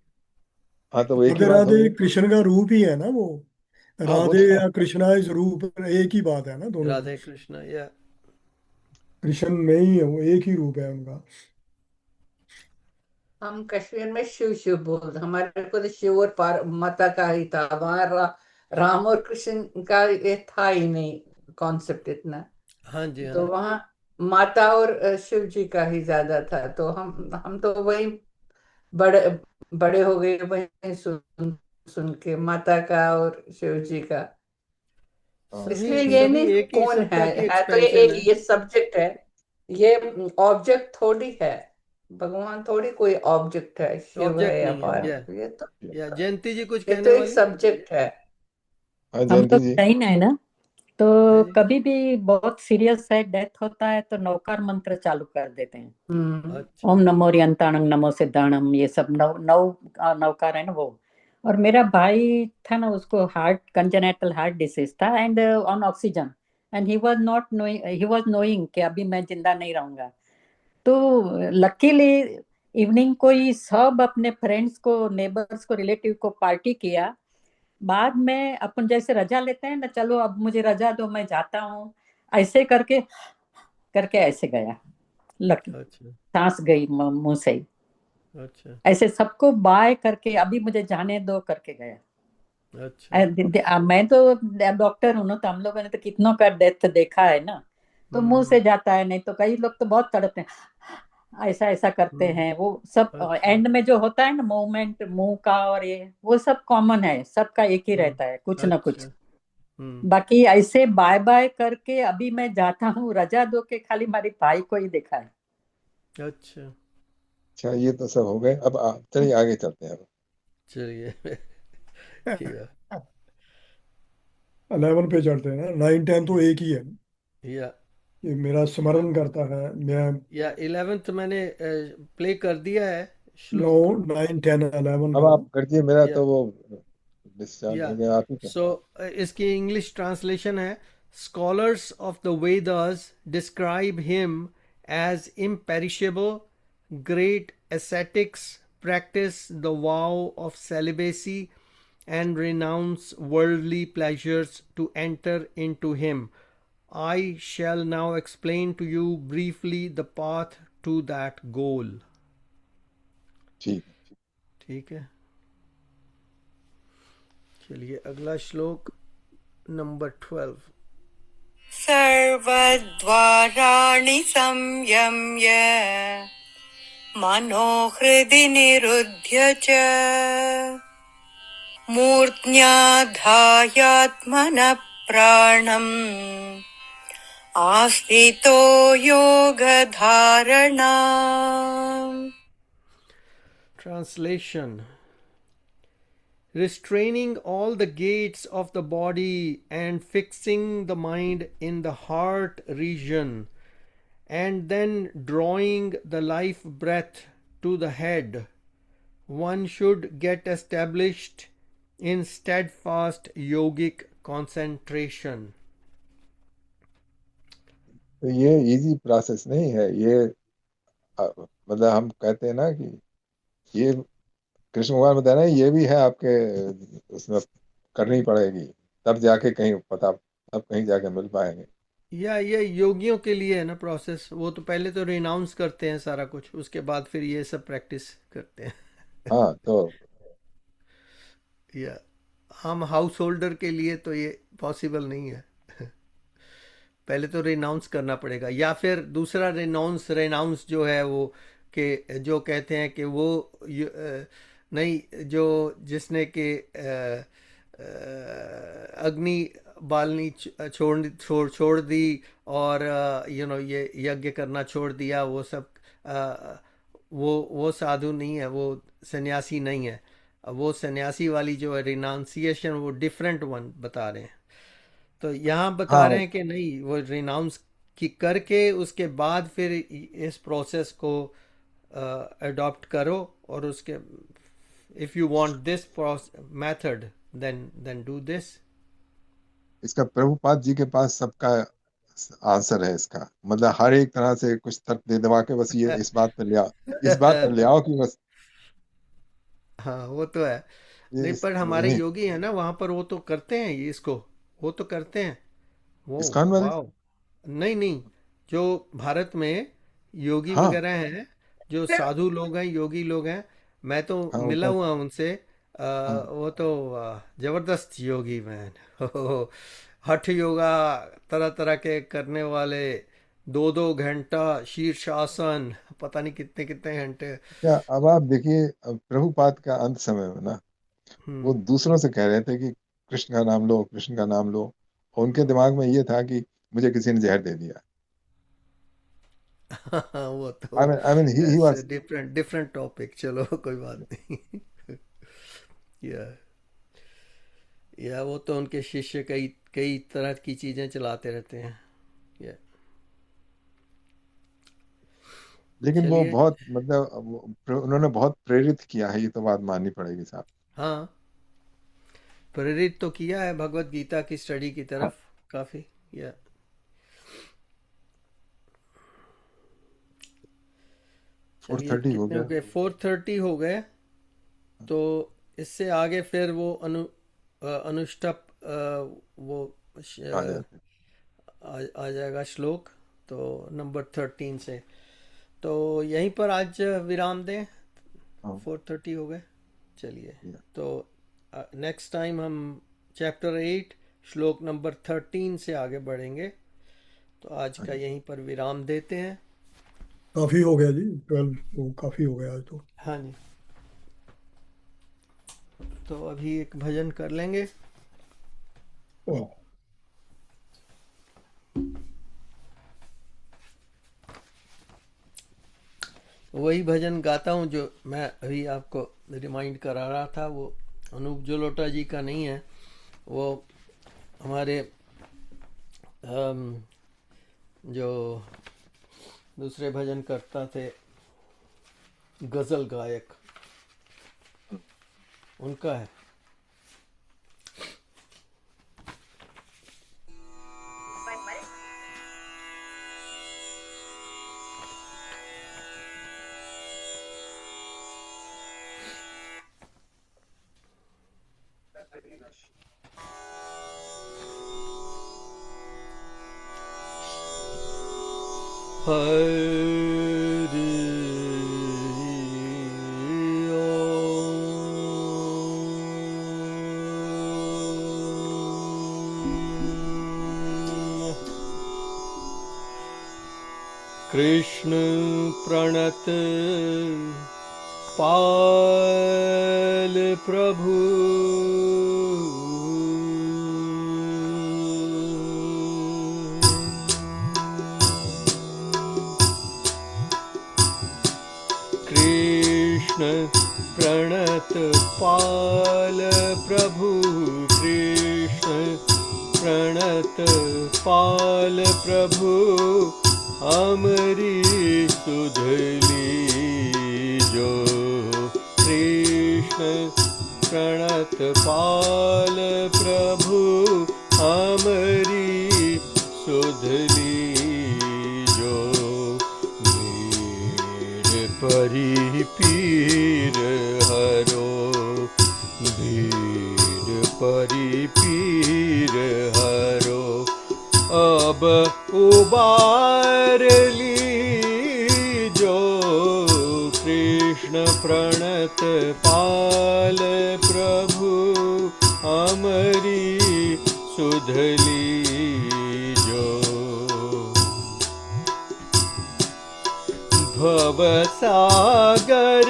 Speaker 2: हाँ, तो वो एक ही
Speaker 5: राधे
Speaker 2: बात
Speaker 5: राधे
Speaker 2: होगी।
Speaker 5: कृष्ण का रूप ही है ना वो,
Speaker 2: हाँ, वो
Speaker 5: राधे
Speaker 2: तो
Speaker 5: या कृष्णा इस रूप, एक ही बात है ना दोनों की।
Speaker 1: राधे कृष्ण या
Speaker 5: कृष्ण में ही है वो, एक ही रूप है उनका।
Speaker 3: हम कश्मीर में शिव शिव बोलते, हमारे को तो शिव और माता का ही था वहाँ। राम और कृष्ण का ये था ही नहीं कॉन्सेप्ट इतना।
Speaker 1: हाँ जी,
Speaker 3: तो
Speaker 1: हाँ।
Speaker 3: वहाँ माता और शिव जी का ही ज्यादा था। तो हम तो वही बड़े बड़े हो गए, वही सुन सुन के माता का और शिव जी का।
Speaker 2: हाँ
Speaker 3: इसलिए
Speaker 1: सभी
Speaker 3: ये
Speaker 1: सभी
Speaker 3: नहीं
Speaker 1: एक ही
Speaker 3: कौन
Speaker 1: सत्ता की
Speaker 3: है तो ये
Speaker 1: एक्सपेंशन
Speaker 3: एक
Speaker 1: है।
Speaker 3: ये सब्जेक्ट है, ये ऑब्जेक्ट थोड़ी है। भगवान थोड़ी कोई ऑब्जेक्ट है, शिव है
Speaker 1: ऑब्जेक्ट
Speaker 3: या
Speaker 1: नहीं है।
Speaker 3: पार्वती,
Speaker 1: या जयंती जी कुछ
Speaker 3: ये
Speaker 1: कहने
Speaker 3: तो एक
Speaker 1: वाली
Speaker 3: सब्जेक्ट है।
Speaker 2: हाँ
Speaker 7: हम तो
Speaker 2: जयंती जी।
Speaker 7: जैन है ना, तो
Speaker 1: है जी।
Speaker 7: कभी भी बहुत सीरियस है, डेथ होता है तो नौकार मंत्र चालू कर देते हैं।
Speaker 3: हम्म।
Speaker 1: अच्छा।
Speaker 7: ओम नमो रियंताणं नमो सिद्धाणम, ये सब नौकार है ना वो। और मेरा भाई था ना, उसको हार्ट कंजेनेटल हार्ट डिसीज था and on oxygen, and he was not knowing, he was knowing कि अभी मैं जिंदा नहीं रहूंगा। तो लकीली इवनिंग को ही सब अपने फ्रेंड्स को, नेबर्स को, रिलेटिव को पार्टी किया। बाद में अपन जैसे रजा लेते हैं ना, चलो अब मुझे रजा दो मैं जाता हूँ, ऐसे करके करके ऐसे गया। लकी
Speaker 1: अच्छा।
Speaker 7: सांस गई मुंह से ही।
Speaker 1: अच्छा।
Speaker 7: ऐसे सबको बाय करके अभी मुझे जाने दो करके गया।
Speaker 1: अच्छा।
Speaker 7: मैं तो डॉक्टर हूं ना, तो हम लोगों ने तो कितनों का डेथ देखा है ना। तो मुंह
Speaker 1: हम्म।
Speaker 7: से जाता है, नहीं तो कई लोग तो बहुत तड़पते हैं, ऐसा ऐसा करते
Speaker 1: हम्म।
Speaker 7: हैं वो सब।
Speaker 1: अच्छा।
Speaker 7: एंड में जो होता है ना मूवमेंट मुंह का, और ये वो सब कॉमन है, सबका एक ही रहता है कुछ ना
Speaker 1: अच्छा।
Speaker 7: कुछ।
Speaker 1: हम्म।
Speaker 7: बाकी ऐसे बाय बाय करके अभी मैं जाता हूँ रजा दो के, खाली हमारे भाई को ही देखा है।
Speaker 1: अच्छा।
Speaker 2: अच्छा ये तो सब हो गए, अब चलिए आगे चलते हैं अब।
Speaker 1: चलिए। या
Speaker 5: 11 पे चढ़ते हैं ना, 9 10 तो एक ही है।
Speaker 1: या
Speaker 5: ये मेरा स्मरण करता है मैं।
Speaker 1: या 11th मैंने प्ले कर दिया है
Speaker 5: नो,
Speaker 1: श्लोक।
Speaker 5: 9 10 11
Speaker 2: अब
Speaker 5: का।
Speaker 2: आप कर दिए, मेरा
Speaker 1: या
Speaker 2: तो वो डिस्चार्ज
Speaker 1: या
Speaker 2: हो गया, आप ही
Speaker 1: सो
Speaker 2: करें।
Speaker 1: इसकी इंग्लिश ट्रांसलेशन है, scholars of the Vedas describe him as imperishable, great ascetics practice the vow of celibacy and renounce worldly pleasures to enter into him. I shall now explain to you briefly the path to that goal.
Speaker 2: ठीक है।
Speaker 1: ठीक है, चलिए अगला श्लोक number 12।
Speaker 4: सर्वद्वाराणि संयम्य मनोहृदि निरुध्य च मूर्ध्याधायात्मनः प्राणम् आस्थितो योगधारणा।
Speaker 1: Translation: restraining all the gates of the body and fixing the mind in the heart region, and then drawing the life breath to the head, one should get established in steadfast yogic concentration.
Speaker 2: तो ये easy process नहीं है ये। मतलब हम कहते हैं ना कि ये कृष्ण भगवान बताया ना, ये भी है आपके उसमें, करनी पड़ेगी तब जाके कहीं पता, तब कहीं जाके मिल पाएंगे।
Speaker 1: या ये योगियों के लिए है ना प्रोसेस, वो तो पहले तो रिनाउंस करते हैं सारा कुछ, उसके बाद फिर ये सब प्रैक्टिस करते हैं।
Speaker 2: हाँ तो
Speaker 1: या हम हाउस होल्डर के लिए तो ये पॉसिबल नहीं है। पहले तो रिनाउंस करना पड़ेगा, या फिर दूसरा रिनाउंस रेनाउंस जो है वो, कि जो कहते हैं कि वो नहीं, जो जिसने कि अग्नि बालनी छोड़ दी, और ये यज्ञ करना छोड़ दिया, वो सब वो साधु नहीं है, वो सन्यासी नहीं है। वो सन्यासी वाली जो है रिनाउंसिएशन, वो डिफरेंट वन बता रहे हैं। तो यहाँ बता रहे
Speaker 2: हाँ
Speaker 1: हैं कि नहीं, वो रिनाउंस की करके उसके बाद फिर इस प्रोसेस को अडॉप्ट करो, और उसके if you want this method then do this.
Speaker 2: इसका प्रभुपाद जी के पास सबका आंसर है इसका, मतलब हर एक तरह से कुछ तर्क दे दबा के बस ये इस बात पर ले आओ कि बस
Speaker 1: हाँ वो तो है।
Speaker 2: ये
Speaker 1: नहीं, पर हमारे
Speaker 2: इन्हें
Speaker 1: योगी है ना वहाँ पर, वो तो करते हैं ये इसको, वो तो करते हैं वो।
Speaker 2: इस्कॉन वाले।
Speaker 1: वाह। नहीं नहीं, जो भारत में योगी
Speaker 2: हाँ
Speaker 1: वगैरह हैं, जो साधु लोग हैं, योगी लोग हैं, मैं तो
Speaker 2: हाँ
Speaker 1: मिला
Speaker 2: ऊपर।
Speaker 1: हुआ उनसे।
Speaker 2: हाँ
Speaker 1: वो तो जबरदस्त योगी मैन। हठ योगा तरह तरह के करने वाले, 2-2 घंटा शीर्षासन, पता नहीं कितने कितने घंटे।
Speaker 2: क्या अब आप देखिए, अब प्रभुपाद का अंत समय में ना, वो
Speaker 1: हम्म।
Speaker 2: दूसरों से कह रहे थे कि कृष्ण का नाम लो, कृष्ण का नाम लो, और उनके दिमाग में ये था कि मुझे किसी ने जहर दे दिया।
Speaker 1: वो तो
Speaker 2: आई मीन ही
Speaker 1: ऐसे
Speaker 2: वाज।
Speaker 1: डिफरेंट डिफरेंट टॉपिक, चलो कोई बात नहीं। या वो तो उनके शिष्य कई कई तरह की चीजें चलाते रहते हैं। या
Speaker 2: लेकिन वो
Speaker 1: चलिए।
Speaker 2: बहुत मतलब उन्होंने बहुत प्रेरित किया है, ये तो बात माननी पड़ेगी साहब।
Speaker 1: हाँ, प्रेरित तो किया है भगवत गीता की स्टडी की
Speaker 2: हाँ,
Speaker 1: तरफ काफी। या चलिए,
Speaker 2: 4:30 हो
Speaker 1: कितने हो
Speaker 2: गया।
Speaker 1: गए? 4:30 हो गए। तो इससे आगे फिर वो अनुष्टप वो
Speaker 2: आ जाते।
Speaker 1: आ जाएगा श्लोक, तो नंबर 13 से। तो यहीं पर आज विराम दें।
Speaker 2: हाँ
Speaker 1: 4:30 हो गए। चलिए,
Speaker 2: या,
Speaker 1: तो नेक्स्ट टाइम हम चैप्टर 8 श्लोक नंबर 13 से आगे बढ़ेंगे। तो आज
Speaker 2: हाँ
Speaker 1: का
Speaker 2: जी।
Speaker 1: यहीं पर विराम देते हैं।
Speaker 5: काफी हो गया जी, 12 तो काफी हो गया आज तो।
Speaker 1: हाँ जी, तो अभी एक भजन कर लेंगे।
Speaker 5: ओह,
Speaker 1: वही भजन गाता हूँ जो मैं अभी आपको रिमाइंड करा रहा था। वो अनूप जलोटा जी का नहीं है, वो हमारे जो दूसरे भजन करता थे, गजल गायक, उनका है। कृष्ण प्रणत पाल प्रभु, कृष्ण प्रणत पाल प्रभु, कृष्ण प्रणत पाल प्रभु, अमरी सुधली जो। कृष्ण प्रणत पाल प्रभु, अमरी सुधली जो। मीर परी पीर हरो, भीर परी पीर हरो, अब उबार ली जो। कृष्ण प्रणत पाल प्रभु, अमरी सुधली जो। भव सागर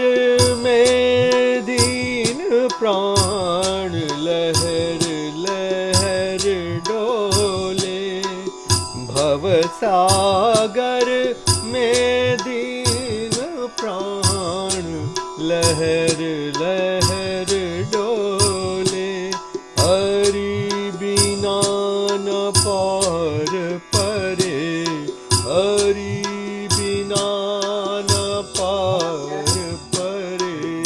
Speaker 1: में दीन प्राण लहर लहर डोले, भव सागर में दीन प्राण लहर लहर डोले, हरि बिना न पार परे, हरि बिना न पार परे,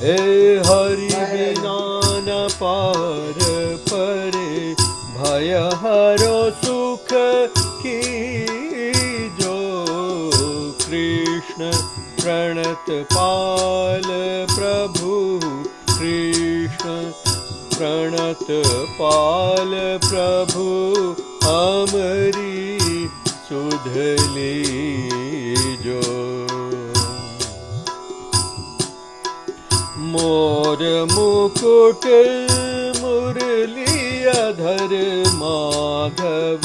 Speaker 1: हे हरि बिना न पार परे, भय हरो सुख की जो। कृष्ण प्रणत पाल प्रभु, कृष्ण प्रणत पाल प्रभु, अमरी सुधली जो। मोर मुकुट मुरलियाधर माधव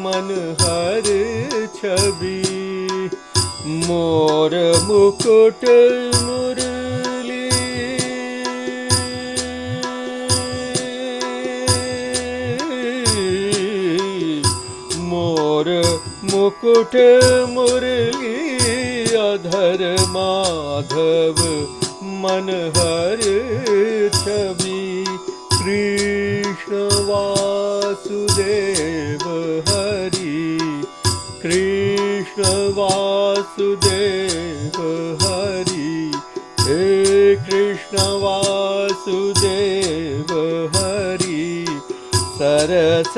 Speaker 1: मनहर छवि। मोर मुकुट मुरली मोर मुकुट मुरलियाधर माधव मनहर छवि। कृष्ण वासुदेव हरि कृष्ण वासुदेव हरि। हे कृष्ण वासुदेव हरि सरस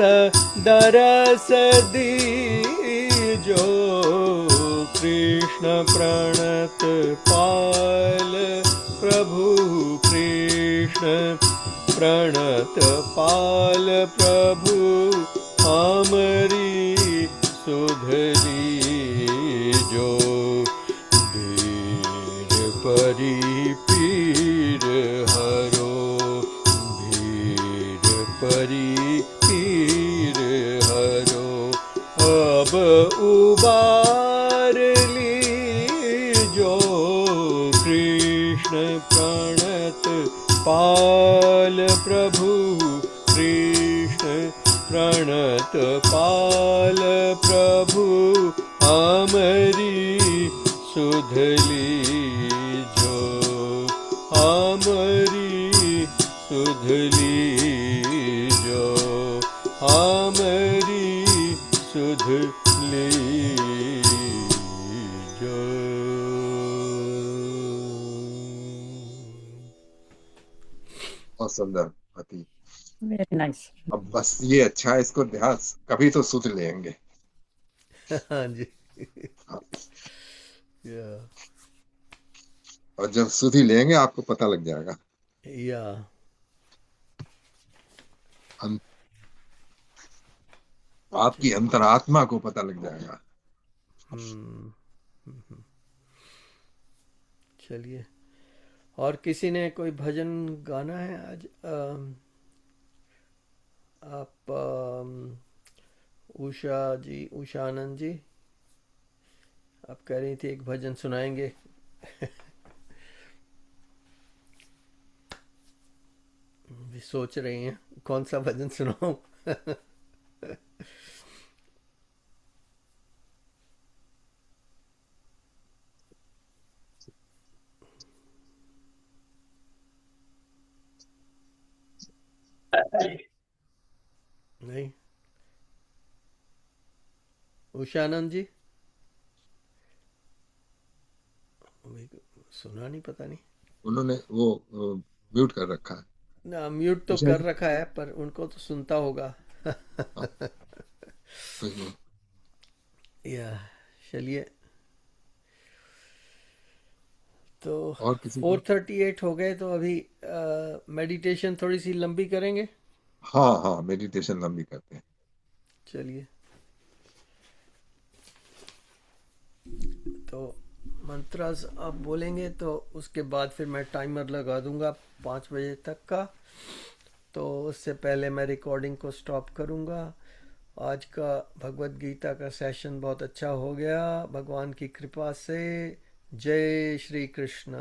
Speaker 1: दरस दीजो। कृष्ण प्रणत पाल प्रभु कृष्ण प्रणत पाल प्रभु हमरी सुध लीजो। धीर परी पीर हरो धीर परी पीर हरो। अब उबार लीजो कृष्ण प्रणत पाल प्रभु कृष्ण प्रणत पाल प्रभु हमरी सुध लीजो हमरी सुध लीजो हमरी सुध लीजो।
Speaker 2: बहुत सुंदर अति।
Speaker 7: Very nice.
Speaker 2: अब बस ये अच्छा है, इसको ध्यान कभी तो सुध लेंगे।
Speaker 1: हाँ जी।
Speaker 2: हाँ,
Speaker 1: या
Speaker 2: और जब सुध ही लेंगे आपको पता लग जाएगा।
Speaker 1: या
Speaker 2: अं- आपकी अंतरात्मा को पता लग जाएगा।
Speaker 1: हम्म, हम्म। चलिए, और किसी ने कोई भजन गाना है आज? आप उषा जी, उषा आनंद जी, आप कह रही थी एक भजन सुनाएंगे। भी सोच रही हैं कौन सा भजन सुनाऊं। नहीं, उषा आनंद जी अभी सुना नहीं, पता नहीं।
Speaker 2: उन्होंने वो म्यूट कर रखा है।
Speaker 1: ना, म्यूट तो
Speaker 2: उषा
Speaker 1: कर
Speaker 2: जी,
Speaker 1: रखा है पर उनको तो सुनता होगा।
Speaker 2: हाँ, तो
Speaker 1: या चलिए, तो
Speaker 2: और किसी को?
Speaker 1: 4:38 हो गए, तो अभी मेडिटेशन थोड़ी सी लंबी करेंगे।
Speaker 2: हाँ हाँ, मेडिटेशन लंबी करते हैं।
Speaker 1: चलिए, तो मंत्रास आप बोलेंगे तो उसके बाद फिर मैं टाइमर लगा दूंगा 5 बजे तक का। तो उससे पहले मैं रिकॉर्डिंग को स्टॉप करूंगा। आज का भगवत गीता का सेशन बहुत अच्छा हो गया भगवान की कृपा से। जय श्री कृष्ण।